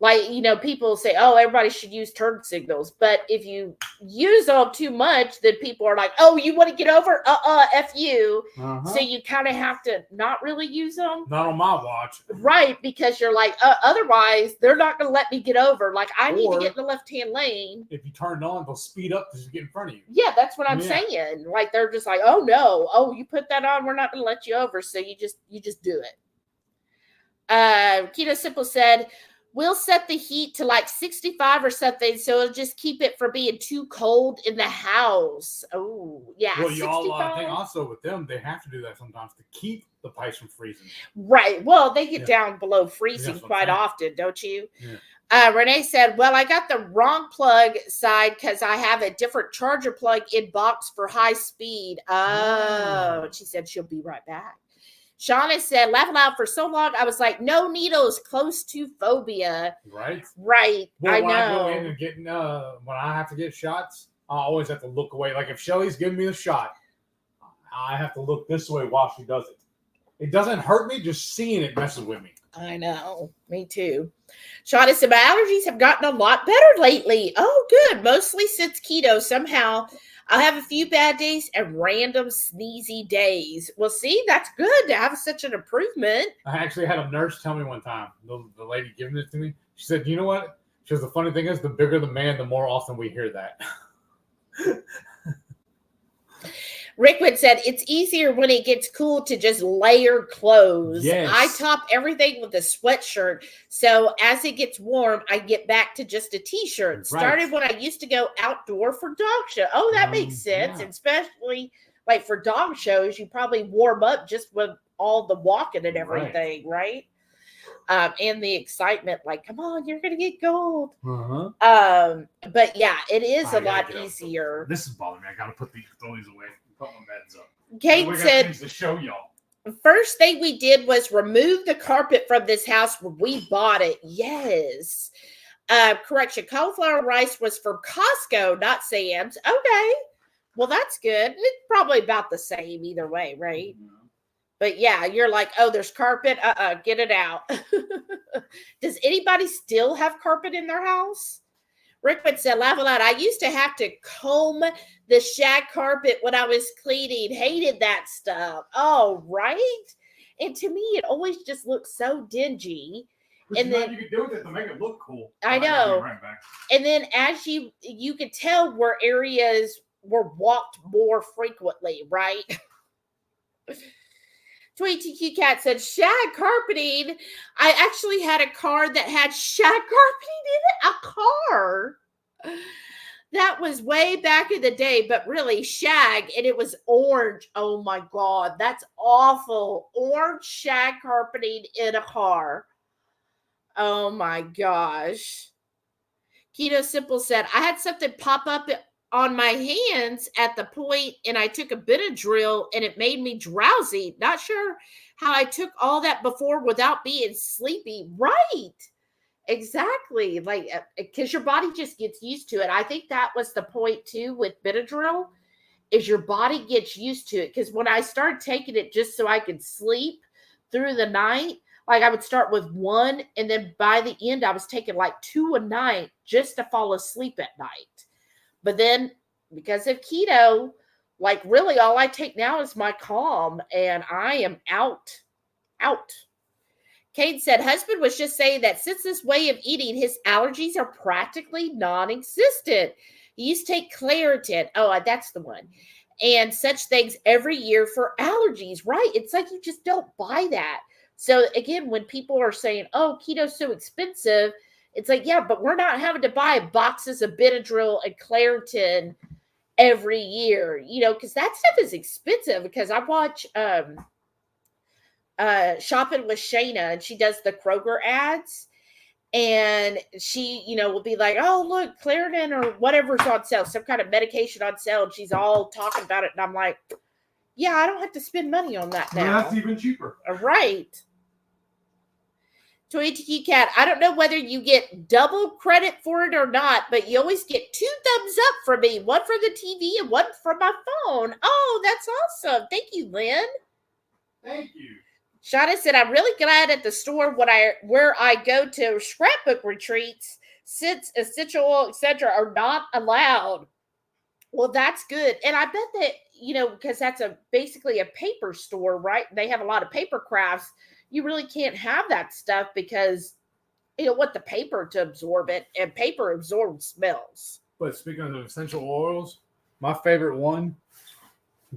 Like, people say, oh, everybody should use turn signals. But if you use them too much, then people are like, oh, you want to get over? F you. So you kind of have to not really use them. Not on my watch. Right, because you're like, otherwise, they're not going to let me get over. Like, I need to get in the left-hand lane. If you turn it on, they'll speed up because you get in front of you. Yeah, that's what I'm saying. Like, they're just like, oh, no. Oh, you put that on, we're not going to let you over. So you just do it. Keto Simple said, we'll set the heat to like 65 or something, so it'll just keep it from being too cold in the house. Oh, yeah. Well, y'all, I think also with them, they have to do that sometimes to keep the pipes from freezing. Right. Well, they get down below freezing quite often, don't you? Yeah. Renee said, well, I got the wrong plug side because I have a different charger plug in box for high speed. Oh, she said she'll be right back. Shauna said, laughing out for so long, I was like, no needles, close to phobia. Right. Well, I know. When I go in and get, when I have to get shots, I always have to look away. Like if Shelly's giving me the shot, I have to look this way while she does it. It doesn't hurt me, just seeing it messes with me. I know. Me too. Shauna said, my allergies have gotten a lot better lately. Oh, good. Mostly since keto. Somehow I'll have a few bad days and random sneezy days. Well, see, that's good to have such an improvement. I actually had a nurse tell me one time, the lady giving it to me, she said, you know what? She goes, the funny thing is, the bigger the man, the more often we hear that. Rickwood said, it's easier when it gets cool to just layer clothes. Yes. I top everything with a sweatshirt. So as it gets warm, I get back to just a t-shirt. Right. Started when I used to go outdoor for dog show. Oh, that makes sense. Yeah. Especially like for dog shows, you probably warm up just with all the walking and everything, right? And the excitement, like, come on, you're going to get gold. But yeah, it is a lot easier. This is bothering me. I got to throw these away. Put my meds up. Kate said, things to show y'all. First thing we did was remove the carpet from this house when we bought it. Yes. Correction. Cauliflower rice was from Costco, not Sam's. Okay. Well, that's good. It's probably about the same either way, right? Mm-hmm. But yeah, you're like, oh, there's carpet. Get it out. Does anybody still have carpet in their house? Rickman said, laugh aloud. I used to have to comb the shag carpet when I was cleaning. Hated that stuff. Oh, right. And to me, it always just looks so dingy. But and then you could do it to make it look cool. I know. Right back. And then as you could tell where areas were walked more frequently, right? 22Q Cat said, shag carpeting. I actually had a car that had shag carpeting in it. A car. That was way back in the day, but really shag, and it was orange. Oh my God, that's awful. Orange shag carpeting in a car. Oh my gosh. Keto Simple said, I had something pop up on my hands at the point, and I took a Benadryl and it made me drowsy. Not sure how I took all that before without being sleepy. Right. Exactly. Like, because your body just gets used to it. I think that was the point too with Benadryl, is your body gets used to it. Because when I started taking it just so I could sleep through the night, like I would start with one, and then by the end I was taking like 2 a night just to fall asleep at night. But then because of keto, like really all I take now is my Calm, and I am out. Kate said, husband was just saying that since this way of eating, his allergies are practically non-existent. He used to take Claritin. Oh, that's the one. And such things every year for allergies, right? It's like you just don't buy that. So again, when people are saying, oh, keto's so expensive, it's like, yeah, but we're not having to buy boxes of Benadryl and Claritin every year, because that stuff is expensive. Because I watch Shopping with Shayna, and she does the Kroger ads, and she, will be like, oh, look, Claritin or whatever's on sale, some kind of medication on sale, and she's all talking about it, and I'm like, yeah, I don't have to spend money on that now. Well, that's even cheaper. Right. ToyTQ Cat, I don't know whether you get double credit for it or not, but you always get 2 thumbs up from me, one from the TV and one from my phone. Oh, that's awesome. Thank you, Lynn. Thank you. Shauna said, I'm really glad at the store where I go to scrapbook retreats, since essential oil, etc., are not allowed. Well, that's good. And I bet that, because that's basically a paper store, right? They have a lot of paper crafts. You really can't have that stuff because you don't want the paper to absorb it, and paper absorbs smells. But speaking of essential oils, my favorite one,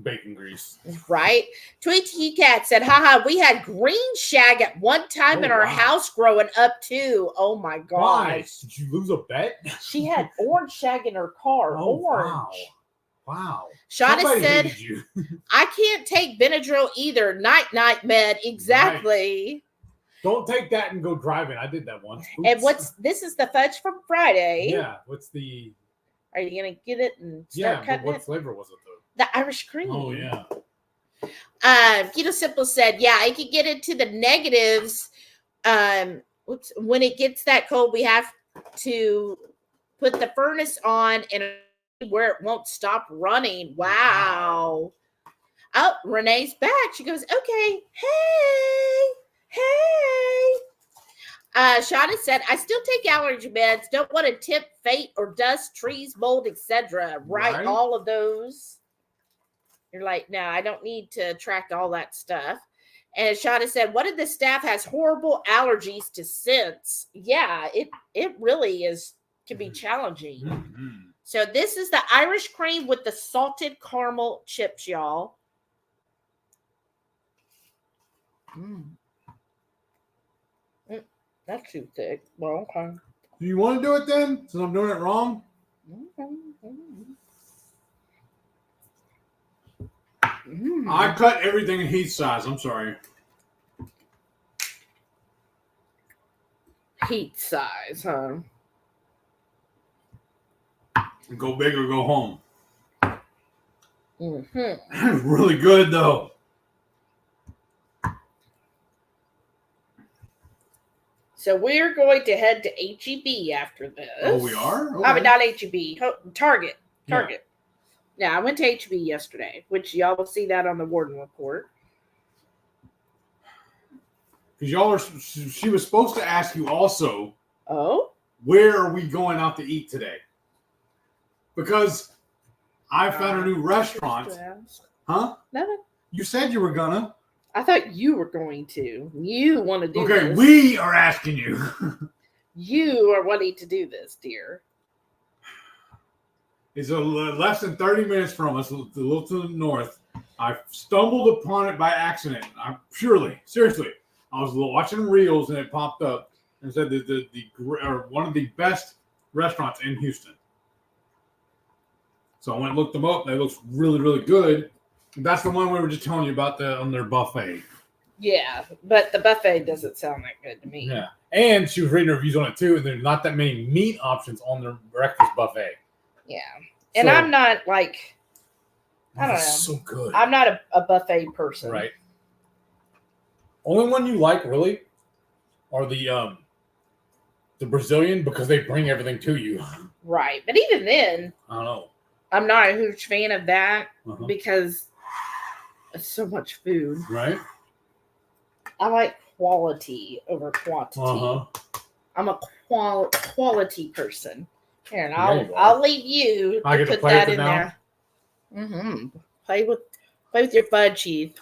bacon grease. Right? Tweety Cat said, haha, we had green shag at one time in our house growing up too. Oh my gosh. Why? Did you lose a bet? She had orange shag in her car. Orange. Wow. Shauna said, I can't take Benadryl either. Night, med. Exactly. Right. Don't take that and go driving. I did that once. Oops. And this is the fudge from Friday. Yeah. What's the... Are you going to get it and start cutting what flavor was it though? The Irish cream. Oh, yeah. Keto Simple said, yeah, I could get into the negatives. When it gets that cold, we have to put the furnace on and where it won't stop running. Wow. Oh, Renee's back. She goes, okay. Hey. Shauna said, I still take allergy meds. Don't want to tempt fate or dust, trees, mold, etc. Right? All of those. You're like, no, I don't need to attract all that stuff. And Shauna said, one of the staff has horrible allergies to scents. Yeah, it really can be challenging. Mm-hmm. So this is the Irish cream with the salted caramel chips, y'all. That's too thick. Well, okay. Do you want to do it then? Since I'm doing it wrong? I cut everything in heat size. I'm sorry. Heat size, huh? Go big or go home. Mm-hmm. Really good, though. So we're going to head to H-E-B after this. Oh, we are? Okay. I mean, not H-E-B. Target. Yeah. I went to H-E-B yesterday, which y'all will see that on the Warden report. Because she was supposed to ask you also. Oh? Where are we going out to eat today? Because I found a new restaurant. Huh? No. You said you were gonna. I thought you were going to. You want to do this. Okay, we are asking you. You are wanting to do this, dear. It's less than 30 minutes from us, a little to the north. I stumbled upon it by accident. Seriously. I was watching reels and it popped up and said that one of the best restaurants in Houston. So I went and looked them up. They look really, really good. That's the one we were just telling you about on their buffet. Yeah, but the buffet doesn't sound that good to me. Yeah, and she was reading reviews on it too, and there's not that many meat options on their breakfast buffet. Yeah, and I'm not like, I don't know. So good. I'm not a buffet person. Right. Only one you like really are the Brazilian, because they bring everything to you. Right, but even then, I don't know. I'm not a huge fan of that because it's so much food. Right. I like quality over quantity. I'm a quality person. Here, and I'll leave you to put that in there. Play with your fudge, Heath.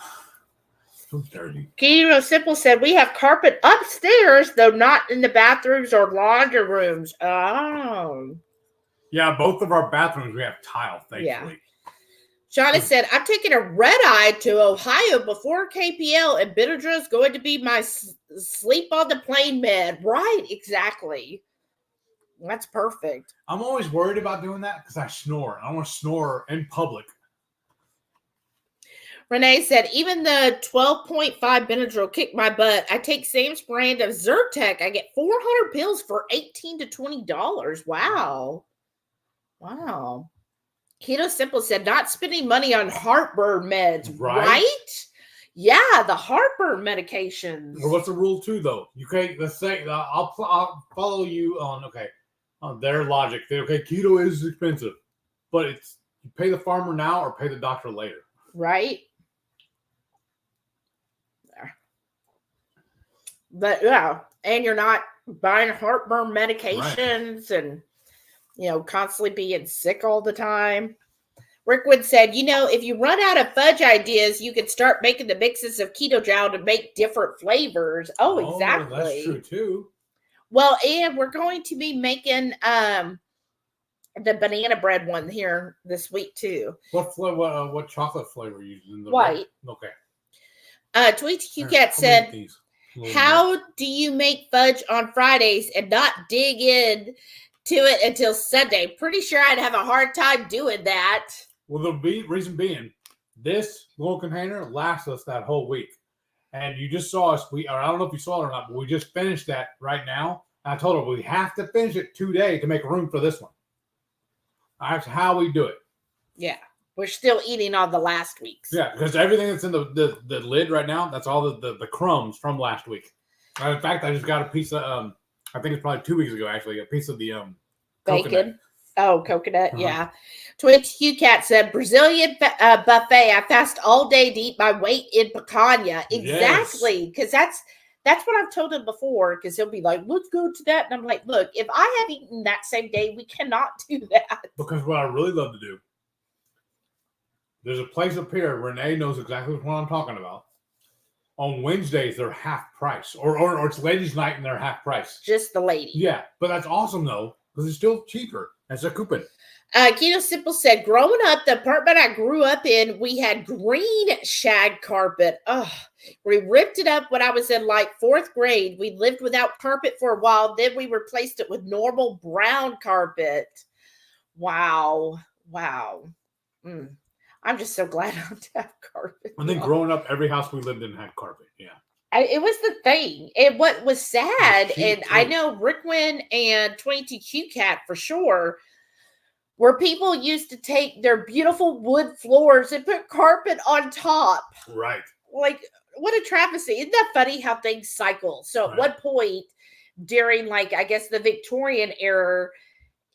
So dirty. Keto Simple said we have carpet upstairs, though not in the bathrooms or laundry rooms. Oh. Yeah, both of our bathrooms we have tile, thankfully. Yeah. Shauna said, I'm taking a red eye to Ohio before KPL, and Benadryl is going to be my sleep on the plane med. Right, exactly. That's perfect. I'm always worried about doing that because I snore. I don't want to snore in public. Renee said, even the 12.5 Benadryl kicked my butt. I take Sam's brand of Zyrtec. I get 400 pills for $18 to $20. Wow. Keto Simple said, not spending money on heartburn meds, right? Yeah, the heartburn medications. Well, what's the rule too, though? Let's say I'll follow you on their logic. Keto is expensive, but it's you pay the farmer now or pay the doctor later. Right. But yeah, and you're not buying heartburn medications and constantly being sick all the time. Rickwood said, if you run out of fudge ideas, you could start making the mixes of keto gel to make different flavors. Oh, exactly. That's true too. Well, and we're going to be making the banana bread one here this week too. What chocolate flavor are you using? White. Okay. Tweety Q Cat said, how do you make fudge on Fridays and not dig in to it until Sunday? Pretty sure I'd have a hard time doing that. Well, the reason being, this little container lasts us that whole week. And you just saw us, I don't know if you saw it or not, but we just finished that right now. I told her we have to finish it today to make room for this one. That's how we do it. Yeah. We're still eating on the last week's. Yeah, because everything that's in the lid right now, that's all the crumbs from last week. In fact, I just got a piece of, I think it's probably 2 weeks ago, actually, a piece of the bacon. Coconut. Oh, coconut, yeah. Twitch Q Cat said, Brazilian buffet. I fast all day to eat my weight in picanha. Exactly, because that's what I've told him before, because he'll be like, let's go to that. And I'm like, look, if I have eaten that same day, we cannot do that. Because what I really love to do, there's a place up here, Renee knows exactly what I'm talking about. On Wednesdays, they're half price. Or it's ladies' night and they're half price. Just the lady. Yeah, but that's awesome, though, because it's still cheaper. It's a coupon. Keto Simple said, growing up, the apartment I grew up in, we had green shag carpet. Oh, we ripped it up when I was in like 4th grade. We lived without carpet for a while. Then we replaced it with normal brown carpet. Wow. I'm just so glad I don't have carpet. And then growing up, every house we lived in had carpet. Yeah. It was the thing. And what was sad, and I know Rickwin and 22Q Cat for sure, where people used to take their beautiful wood floors and put carpet on top. Right. Like, what a travesty. Isn't that funny how things cycle? So at one point during, like, I guess the Victorian era,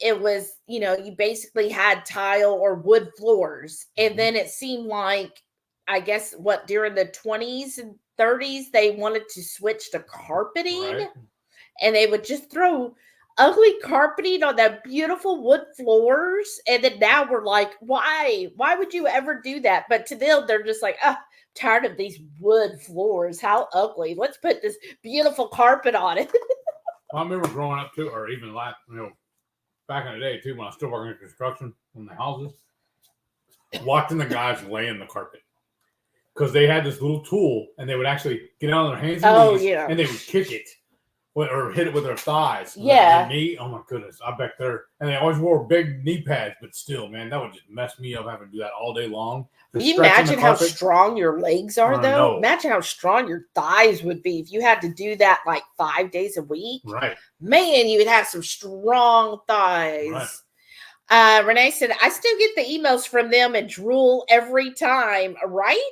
it was, you basically had tile or wood floors. And then it seemed like, I guess, during the 20s and 30s, they wanted to switch to carpeting. Right. And they would just throw ugly carpeting on the beautiful wood floors. And then now we're like, why? Why would you ever do that? But to them, they're just like, tired of these wood floors. How ugly. Let's put this beautiful carpet on it. Well, I remember growing up, too, or even like, back in the day, too, when I was still working in construction on the houses, watching the guys lay in the carpet. Because they had this little tool, and they would actually get on their hands and knees, and they would kick it or hit it with their thighs. Yeah. Their knee. Oh, my goodness. I bet and they always wore big knee pads, but still, man, that would just mess me up having to do that all day long. Can you imagine how strong your legs are, though? No. Imagine how strong your thighs would be if you had to do that like 5 days a week. Right. Man, you would have some strong thighs. Right. Renee said, I still get the emails from them and drool every time, right?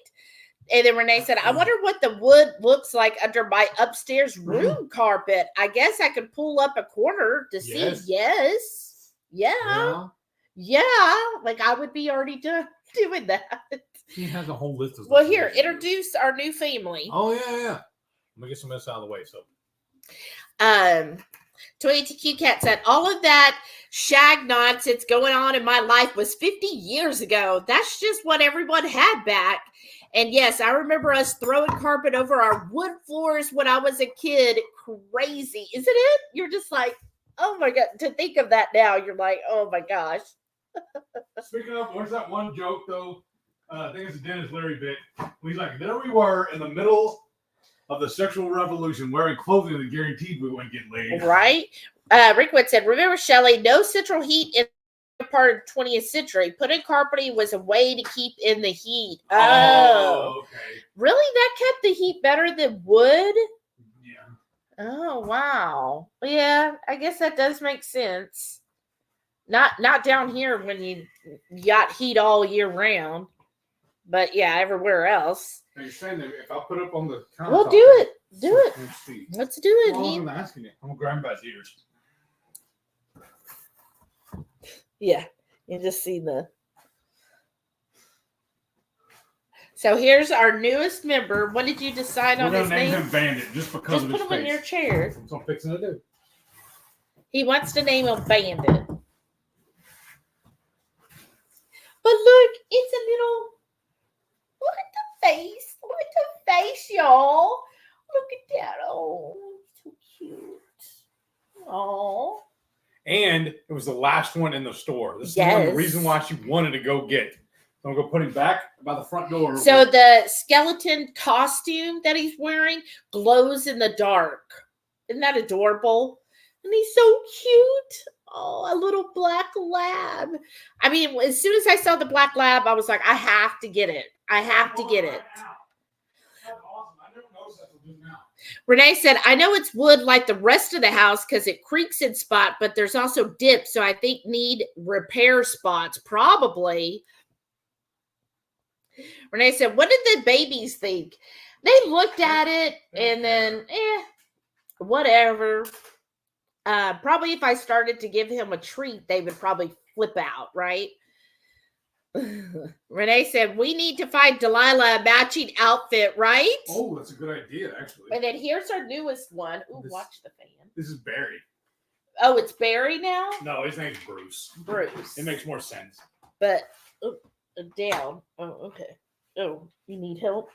And then Renee said, I wonder what the wood looks like under my upstairs room carpet. I guess I could pull up a corner to see. Yes. Yeah. Like I would be already doing that. She has a whole list of. Well, here, introduce our new family. Oh, yeah. Let me get some of this out of the way. So, 22Q Cat said, all of that shag nonsense going on in my life was 50 years ago. That's just what everyone had back. And yes, I remember us throwing carpet over our wood floors when I was a kid. Crazy. Isn't it? You're just like, oh my God. To think of that now, you're like, oh my gosh. Speaking of, where's that one joke, though? I think it's a Dennis Leary bit. He's like, there we were in the middle of the sexual revolution wearing clothing that guaranteed we wouldn't get laid. Right. Rickwood said, remember, Shelley, no central heat in part of the 20th century. Putting carpeting was a way to keep in the heat. Oh, okay. Really? That kept the heat better than wood? Yeah. Oh, wow. Yeah, I guess that does make sense. Not down here when you got heat all year round. But yeah, everywhere else. Now you're saying that if I put up on the countertop. Well, do it. Let's do it. Well, I'm asking you. I'm going to grab by his ears. Yeah, you just see the. So here's our newest member. What did you decide on his name? We're going to name him Bandit just because of his put him in your chair. That's what I'm fixing to do. He wants to name him Bandit. But look, it's a little... Look at the face. Look at the face, y'all. Look at that. Oh, so cute. Oh. And it was the last one in the store. This is the reason why she wanted to go get. So I'm going to put him back by the front door. So the skeleton costume that he's wearing glows in the dark. Isn't that adorable? And he's so cute. Oh, a little black lab. I mean, as soon as I saw the black lab, I was like, I have to get it. I have to get it. That's awesome. I never noticed that until just now. Renee said, I know it's wood like the rest of the house because it creaks in spot, but there's also dips, so I think need repair spots. Probably. Renee said, what did the babies think? They looked at it and then, whatever. Probably if I started to give him a treat, they would probably flip out, right? Renee said, we need to find Delilah a matching outfit, right? Oh, that's a good idea, actually. And then here's our newest one. Ooh, watch the fan. This is Barry. Oh, it's Barry now? No, his name's Bruce. Bruce. It makes more sense. But, down. Oh, okay. Oh, you need help?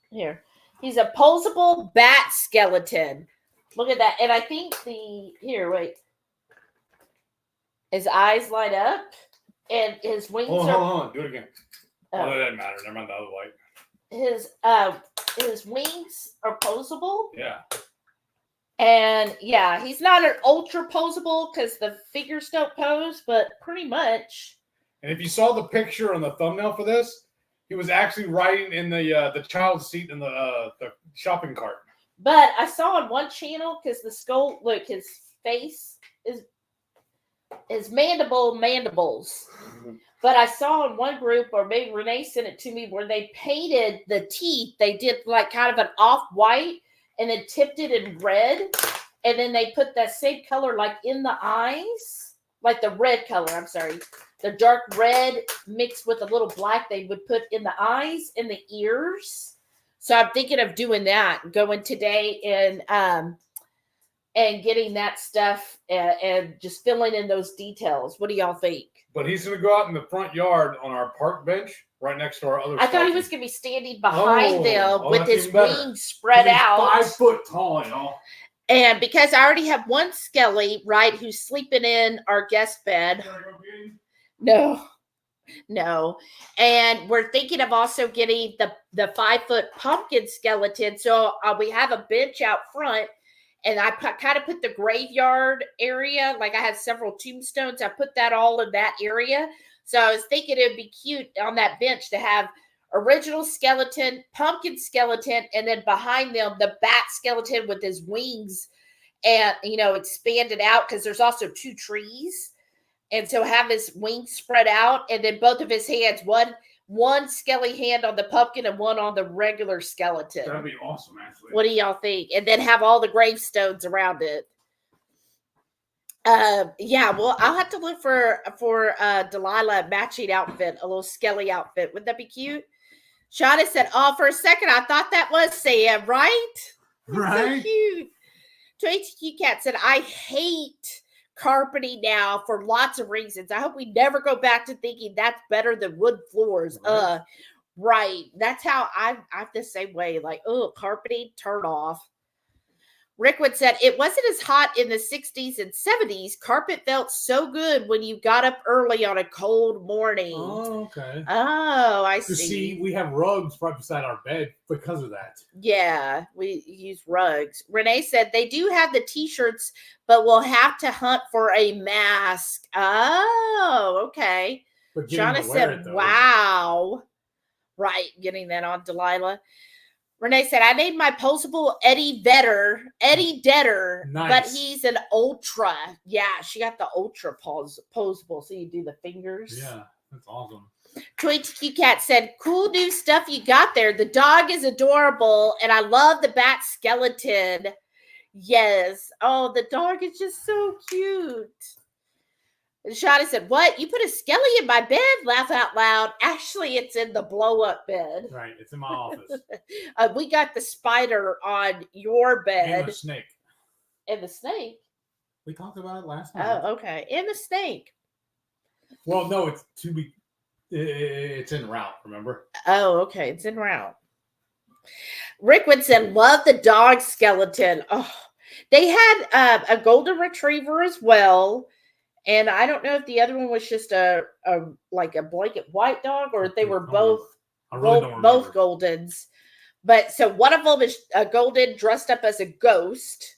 Here. He's a posable bat skeleton. Look at that. And I think here, wait. His eyes light up and his wings hold on. Do it again. Oh, that doesn't matter. Never mind the other light. His wings are posable. Yeah. And yeah, he's not an ultra posable because the figures don't pose, but pretty much. And if you saw the picture on the thumbnail for this, he was actually riding in the child's seat in the shopping cart. But I saw on one channel because the skull, look, his face is mandibles. Mm-hmm. But I saw on one group, or maybe Renee sent it to me, where they painted the teeth. They did like kind of an off-white and then tipped it in red. And then they put that same color like in the eyes, like the red color, I'm sorry. The dark red mixed with a little black they would put in the eyes and the ears. So I'm thinking of doing that, going today and getting that stuff and just filling in those details. What do y'all think? But he's going to go out in the front yard on our park bench right next to our other I thought he was going to be standing behind them with his wings spread out. 5 foot tall, y'all. And because I already have one skelly, right, who's sleeping in our guest bed. No. And we're thinking of also getting the 5 foot pumpkin skeleton. So we have a bench out front, and I kind of put the graveyard area. Like I had several tombstones. I put that all in that area. So I was thinking it'd be cute on that bench to have original skeleton, pumpkin skeleton, and then behind them, the bat skeleton with his wings and, expanded out because there's also 2 trees. And so have his wings spread out, and then both of his hands, one skelly hand on the pumpkin and one on the regular skeleton. That'd be awesome, actually. What do y'all think? And then have all the gravestones around it. Yeah, well, I'll have to look for Delilah matching outfit, a little skelly outfit. Wouldn't that be cute? Shauna said, "Oh, for a second, I thought that was Sam, right? Right. So cute." HQ Cat said, "I hate carpeting now for lots of reasons. I hope we never go back to thinking that's better than wood floors." Right. That's how I'm the same way. Like, carpeting, turn off. Rickwood said, "It wasn't as hot in the 60s and 70s. Carpet felt so good when you got up early on a cold morning." Oh, okay. Oh, I see. See, we have rugs right beside our bed because of that. Yeah, we use rugs. Renee said, "They do have the t-shirts, but we'll have to hunt for a mask." Oh, okay. Shauna said, "Wow." Right, getting that on Delilah. Renee said, "I named my posable Eddie Vedder, nice. But he's an ultra." Yeah, she got the ultra posable, so you do the fingers. Yeah, that's awesome. Toy TQ Cat said, "Cool new stuff you got there. The dog is adorable, and I love the bat skeleton." Yes. Oh, the dog is just so cute. And Shauna said, "What? You put a skelly in my bed?" Laugh out loud. Actually, it's in the blow-up bed. Right. It's in my office. We got the spider on your bed. And the snake. And the snake? We talked about it last night. Oh, okay. And the snake. Well, no, it's en route, remember? Oh, okay. It's en route. Rickwood said, "Love the dog skeleton." Oh, they had a golden retriever as well. And I don't know if the other one was just a blanket white dog or if they were both both Goldens. But so one of them is a golden dressed up as a ghost.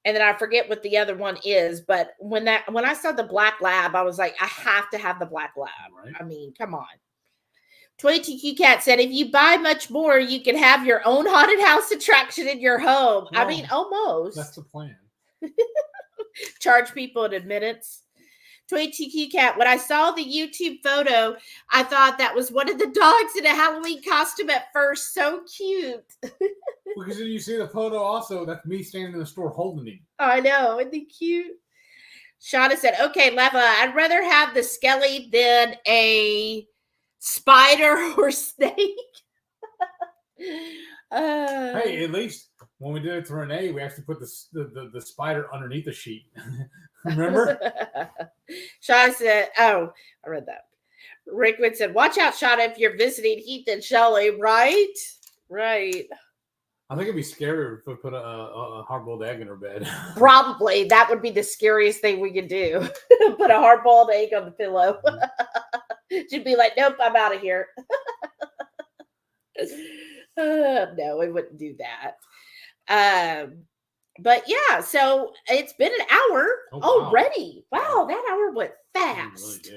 And then I forget what the other one is. But when I saw the black lab, I was like, I have to have the black lab. Right. I mean, come on. 22Q Cat said, "If you buy much more, you can have your own haunted house attraction in your home." Well, I mean, almost. That's the plan. Charge people an admittance. 22Q Cat, when I saw the YouTube photo, I thought that was one of the dogs in a Halloween costume at first. So cute. Because if you see the photo also, that's me standing in the store holding him. I know. Isn't he cute? Shauna said, "Okay, Leva, I'd rather have the skelly than a spider or snake." Hey, at least when we did it to Renee, we actually put the spider underneath the sheet. Remember? Shauna said, "Oh, I read that." Rickwood said, "Watch out, Shauna, if you're visiting Heath and Shelley." Right? Right. I think it'd be scarier if we put a hard-boiled egg in her bed. Probably. That would be the scariest thing we could do. Put a hard-boiled egg on the pillow. She'd be like, "Nope, I'm out of here." No, we wouldn't do that. But yeah, so it's been an hour already. Wow, that hour went fast.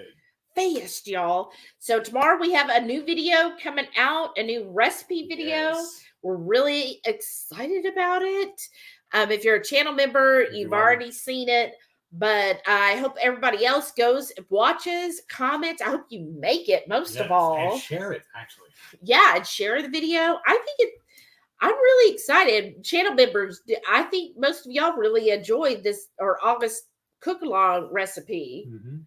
Really fast, y'all. So tomorrow we have a new video coming out, a new recipe video. Yes. We're really excited about it. If you're a channel member, you've already seen it. But I hope everybody else goes, watches, comments. I hope you make it most of all. And share it, actually. Yeah, and share the video. I'm really excited. Channel members, I think most of y'all really enjoyed this August cook-along recipe. Mm-hmm.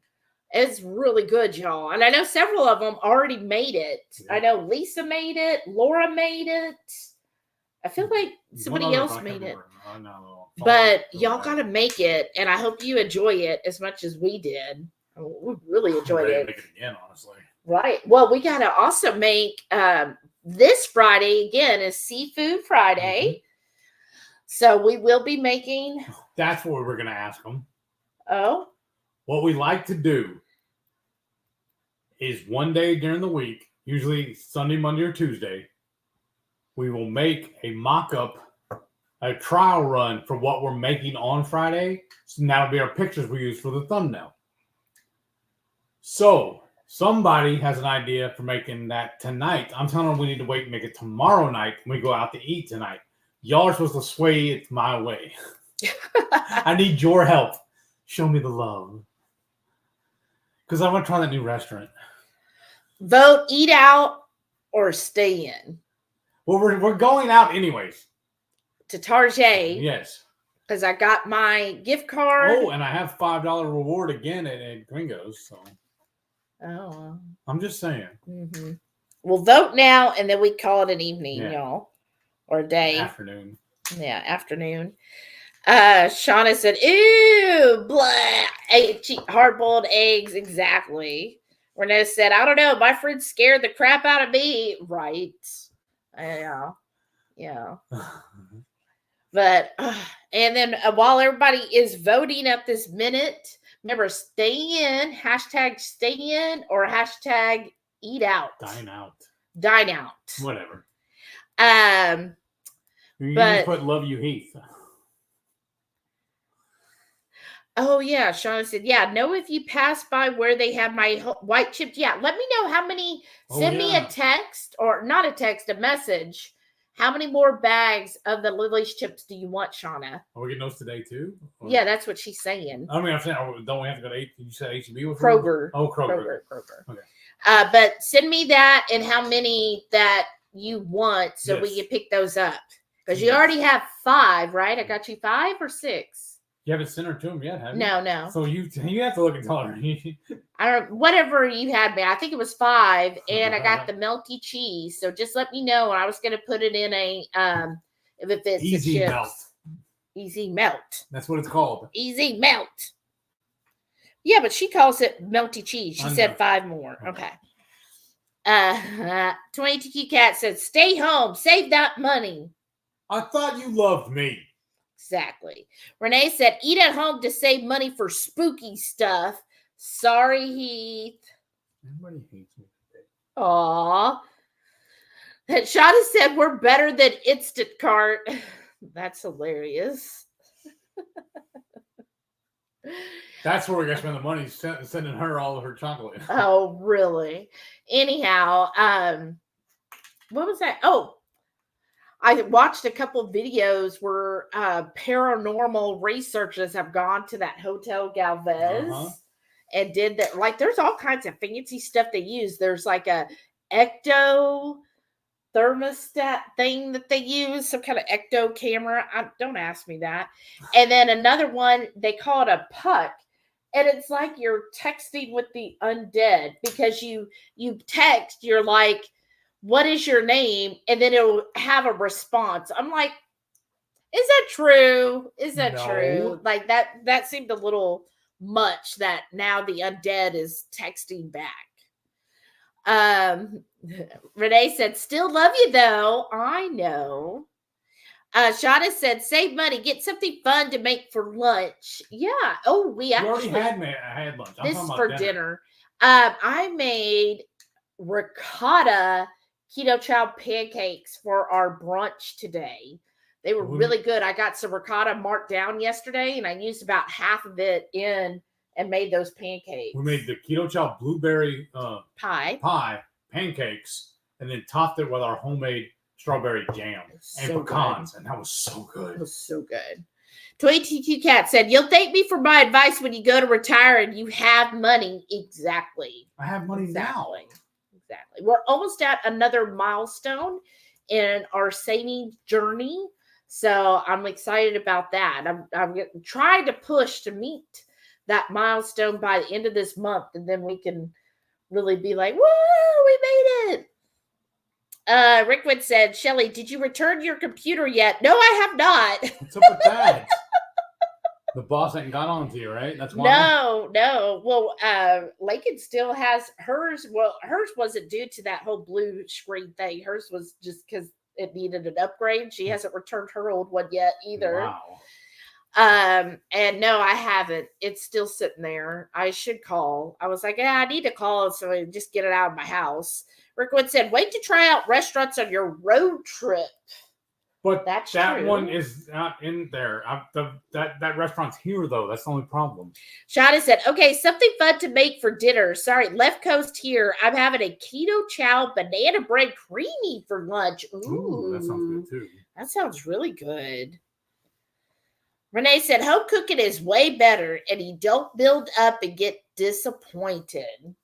It's really good, y'all. And I know several of them already made it. Yeah. I know Lisa made it. Laura made it. I feel like somebody else made it. But y'all got to make it. And I hope you enjoy it as much as we did. We really enjoyed it. Make it again, honestly. Right. Well, we got to also make this Friday, again, is Seafood Friday. Mm-hmm. So we will be making. That's what we were going to ask them. Oh? What we like to do is one day during the week, usually Sunday, Monday, or Tuesday, we will make a mock-up, a trial run for what we're making on Friday. So that'll be our pictures we use for the thumbnail. So somebody has an idea for making that tonight. I'm telling them we need to wait and make it tomorrow night when we go out to eat tonight. Y'all are supposed to sway it my way. I need your help. Show me the love. Because I want to try that new restaurant. Vote, eat out, or stay in. Well, we're going out anyways. To Target. Yes. Because I got my gift card. Oh, and I have $5 reward again at Gringo's. So. Oh. I'm just saying. Mm-hmm. We'll vote now, and then we call it an evening, y'all. Or a day. Afternoon. Yeah, afternoon. Shauna said, "Ew, blah, hard-boiled eggs." Exactly. Renee said, "I don't know. My friend scared the crap out of me." Right. Yeah. Yeah. But, and then while everybody is voting up this minute, remember, stay in, hashtag stay in, or hashtag eat out. Dine out. Dine out. Whatever. You but put love you, Heath. Oh, yeah. Shauna said, "Yeah, know if you pass by where they have my white chips. Yeah, let me know how many. Send me a text, or not a text, a message. How many more bags of the Lily's chips do you want, Shauna?" Are we getting those today, too? Or? Yeah, that's what she's saying. I mean, I'm saying, don't we have to go to Did you say H-E-B? Kroger. Oh, Kroger. Okay. But send me that and how many that you want so we can pick those up. Because you already have 5, right? I got you 5 or 6? You haven't sent her to him yet, have you? No. So you have to look and tell her. I don't. Whatever you had me. I think it was 5, and I got the melty cheese. So just let me know. I was going to put it in a if it's easy melt. Easy melt. That's what it's called. Easy melt. Yeah, but she calls it melty cheese. She said 5 more. Okay. 22 Cat said, "Stay home. Save that money." I thought you loved me. Exactly. Renee said, "Eat at home to save money for spooky stuff." Sorry, Heath. Everybody hates me today. Aw. Shada said, "We're better than Instacart." That's hilarious. That's where we're gonna spend the money sending her all of her chocolate. Oh, really? Anyhow, what was that? Oh, I watched a couple of videos where paranormal researchers have gone to that Hotel Galvez and did that. Like, there's all kinds of fancy stuff they use. There's like a ecto thermostat thing that they use, some kind of ecto camera. Don't ask me that. And then another one, they call it a puck. And it's like you're texting with the undead, because you text, you're like, "What is your name?" And then it'll have a response. I'm like, is that true? Is that true? Like that seemed a little much, that now the undead is texting back. Renee said, "Still love you though." I know. Shada said, "Save money, get something fun to make for lunch." Yeah. Oh, we actually already had lunch. This is for dinner. I made ricotta keto chow pancakes for our brunch today. They were really good. I got some ricotta marked down yesterday, and I used about half of it in and made those pancakes. We made the keto chow blueberry pie pancakes, and then topped it with our homemade strawberry jam and pecans, and that was so good. It was so good. 22 Cat said, "You'll thank me for my advice when you go to retire and you have money." Exactly. I have money now. Exactly. We're almost at another milestone in our saving journey, so I'm excited about that. I'm trying to push to meet that milestone by the end of this month, and then we can really be like, "Whoa, we made it." Rickwood said, "Shelly, did you return your computer yet?" No, I have not. What's up with that? The boss ain't got on to you, right? That's why. No. Well, Lakin still has hers. Well, hers wasn't due to that whole blue screen thing. Hers was just because it needed an upgrade. She hasn't returned her old one yet either. Wow. And no, I haven't. It's still sitting there. I should call. I was like, I need to call so I just get it out of my house. Rickwood said, "Wait to try out restaurants on your road trip." But that's that true. one is not in there. That restaurant's here, though. That's the only problem. Shada said, "Okay, something fun to make for dinner. Sorry, left coast here. I'm having a keto chow banana bread creamy for lunch." Ooh, that sounds good, too. That sounds really good. Renee said, "Home cooking is way better, and you don't build up and get disappointed."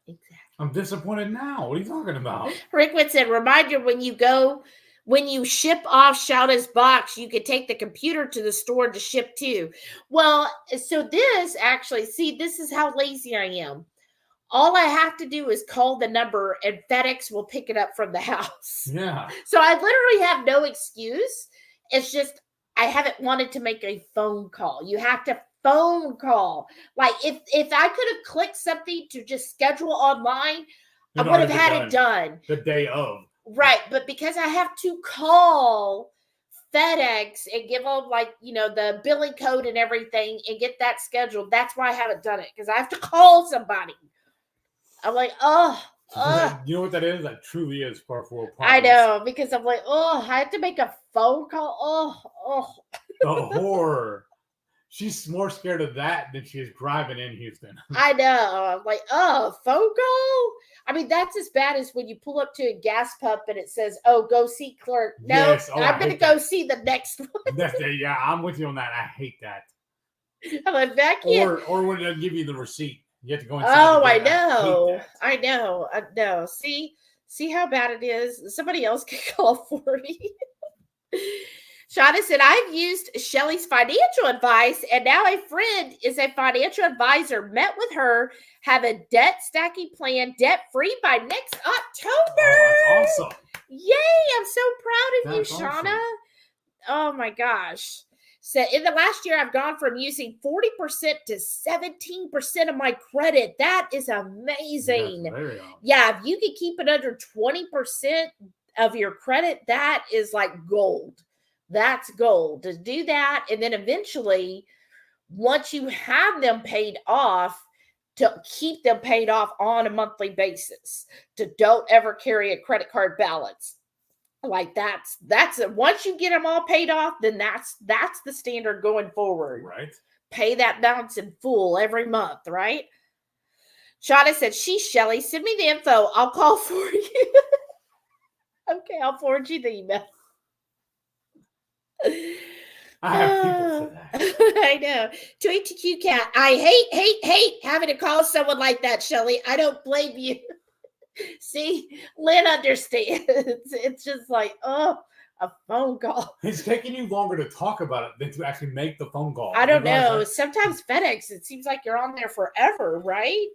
Exactly. I'm disappointed now. What are you talking about? Rickwood said, "Reminder, when you ship off Shauna's box, you can take the computer to the store to ship too." Well, so this is how lazy I am. All I have to do is call the number and FedEx will pick it up from the house. Yeah. So I literally have no excuse. It's just I haven't wanted to make a phone call. You have to phone call. Like if I could have clicked something to just schedule online, I would have had it done the day of. Right, but because I have to call FedEx and give them the billing code and everything and get that scheduled, that's why I haven't done it, because I have to call somebody. I'm like, you know what that is? That truly is part 4 problems. I know, because I'm like, I have to make a phone call. The horror. She's more scared of that than she is driving in Houston. I know. I'm like, phone call? I mean, that's as bad as when you pull up to a gas pump and it says, "Go see clerk." No, yes. I'm going to go see the next one. Yeah, I'm with you on that. I hate that. I'm like, that can't. Or when they give you the receipt, you have to go inside. Oh, I know. See how bad it is? Somebody else can call for me. Shauna said, I've used Shelly's financial advice, and now a friend is a financial advisor. Met with her, have a debt stacking plan, debt free by next October. Oh, that's awesome. Yay! I'm so proud of That's you, Shauna. awesome. Oh my gosh. So in the last year, I've gone from using 40% to 17% of my credit. That is amazing. That's very awesome. Yeah, if you can keep it under 20% of your credit, that is like gold. That's gold. To do that, and then eventually, once you have them paid off, to keep them paid off on a monthly basis. To don't ever carry a credit card balance. Like that's once you get them all paid off, then that's the standard going forward. Right. Pay that balance in full every month, right? Shauna said, Shelly, send me the info. I'll call for you. Okay, I'll forward you the email. I have people for that. I know. Tweet to QCat. I hate having to call someone like that, Shelly. I don't blame you. See, Lynn understands. It's just like, a phone call. It's taking you longer to talk about it than to actually make the phone call. I don't know. Sometimes FedEx, it seems like you're on there forever, right?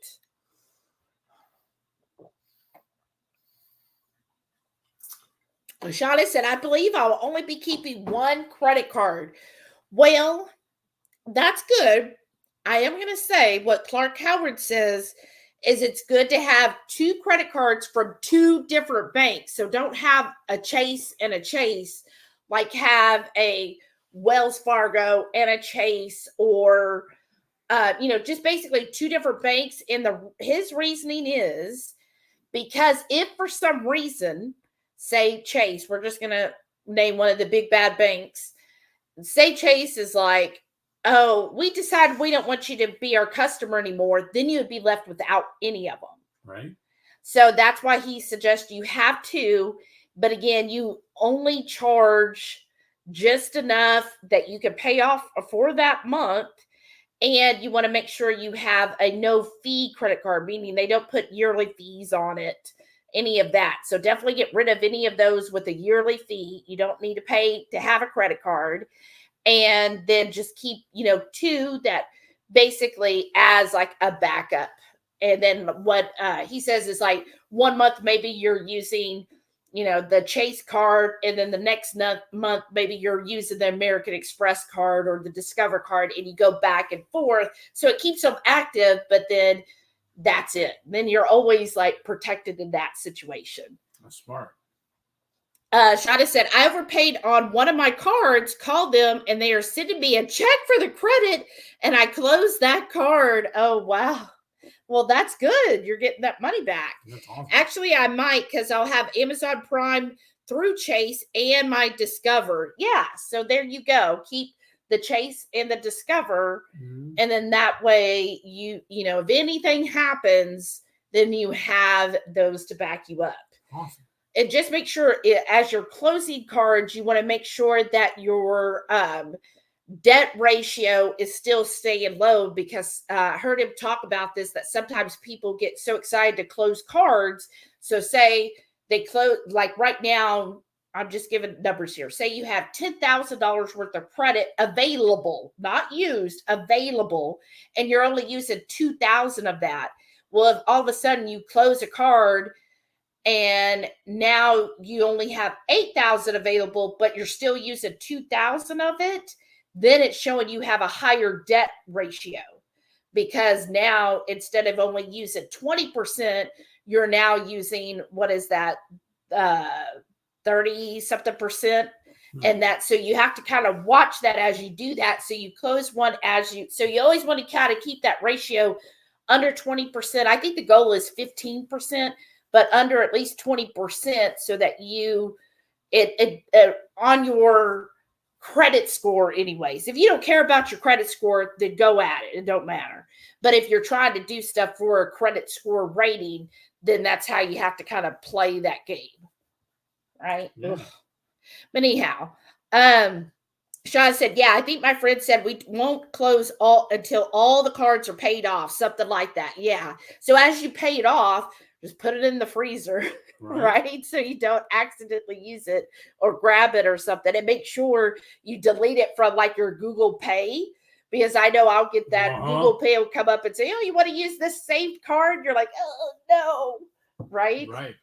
Shauna said, I believe I'll only be keeping one credit card. Well, that's good. I am going to say what Clark Howard says is it's good to have two credit cards from two different banks. So don't have a Chase and a Chase, like have a Wells Fargo and a Chase, or, just basically two different banks. And his reasoning is because if for some reason, say Chase, we're just going to name one of the big bad banks. Say Chase is like, oh, we decided we don't want you to be our customer anymore, then you would be left without any of them. Right. So that's why he suggests you have two, but again, you only charge just enough that you can pay off for that month. And you want to make sure you have a no fee credit card, meaning they don't put yearly fees on it, any of that. So definitely get rid of any of those with a yearly fee. You don't need to pay to have a credit card. And then just keep, two that basically as like a backup. And then what he says is like 1 month, maybe you're using, the Chase card. And then the next month, maybe you're using the American Express card or the Discover card, and you go back and forth. So it keeps them active, but then that's it. Then you're always like protected in that situation. That's smart. Shauna said, I overpaid on one of my cards, called them, and they are sending me a check for the credit, and I closed that card. Oh, wow. Well, that's good. You're getting that money back. That's awesome. Actually, I might, because I'll have Amazon Prime through Chase and my Discover. Yeah, so there you go. Keep the Chase and the Discover, and then that way if anything happens, then you have those to back you up. Awesome. And just make sure as you're closing cards, you want to make sure that your debt ratio is still staying low, because I heard him talk about this, that sometimes people get so excited to close cards. So say they close, like right now, I'm just giving numbers here. Say you have $10,000 worth of credit available, not used, available, and you're only using $2,000 of that. Well, if all of a sudden you close a card and now you only have $8,000 available, but you're still using $2,000 of it, then it's showing you have a higher debt ratio, because now instead of only using 20%, you're now using, what is that, 30-something%. And so you have to kind of watch that as you do that. So you close one so you always want to kind of keep that ratio under 20%. I think the goal is 15%. But under at least 20%, so that you on your credit score anyways. If you don't care about your credit score, then go at it. It don't matter. But if you're trying to do stuff for a credit score rating, then that's how you have to kind of play that game. Right? Yeah. But anyhow, Sean said, yeah, I think my friend said we won't close until all the cards are paid off, something like that. Yeah. So as you pay it off, just put it in the freezer, Right. right? So you don't accidentally use it or grab it or something. And make sure you delete it from like your Google Pay, because I know I'll get that Google Pay will come up and say, oh, you want to use this saved card? You're like, oh, no. Right? Right.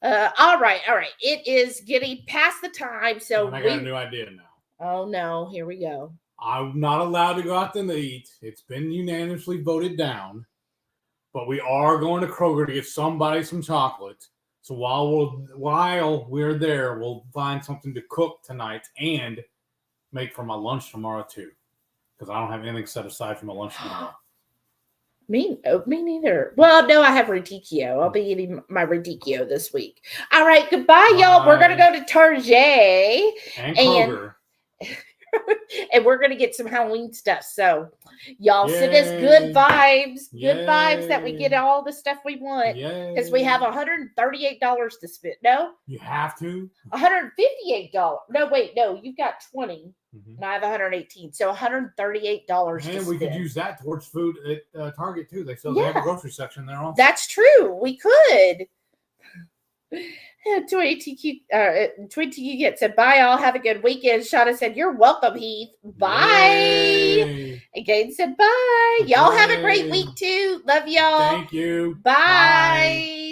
All right. It is getting past the time. So I got a new idea now. Oh, no. Here we go. I'm not allowed to go out there and eat. It's been unanimously voted down. But we are going to Kroger to get somebody some chocolate. So while we're there, we'll find something to cook tonight and make for my lunch tomorrow too. Because I don't have anything set aside for my lunch tomorrow. Me neither. Well, no, I have radicchio. I'll be eating my radicchio this week. All right, goodbye, y'all. We're gonna go to Target and Kroger. And we're gonna get some Halloween stuff. So y'all send us good vibes. Good vibes that we get all the stuff we want. Because we have $138 to spend. No? You have to? $158. No, wait, no, you've got 20. And I have 118. So $138 And we could use that towards food at Target too. They have a grocery section there also. That's true. We could. Twitty Get said, bye all. Have a good weekend. Shauna said, you're welcome, Heath. Bye. Yay. And Gaten said, bye. Y'all have a great week too. Love y'all. Thank you. Bye.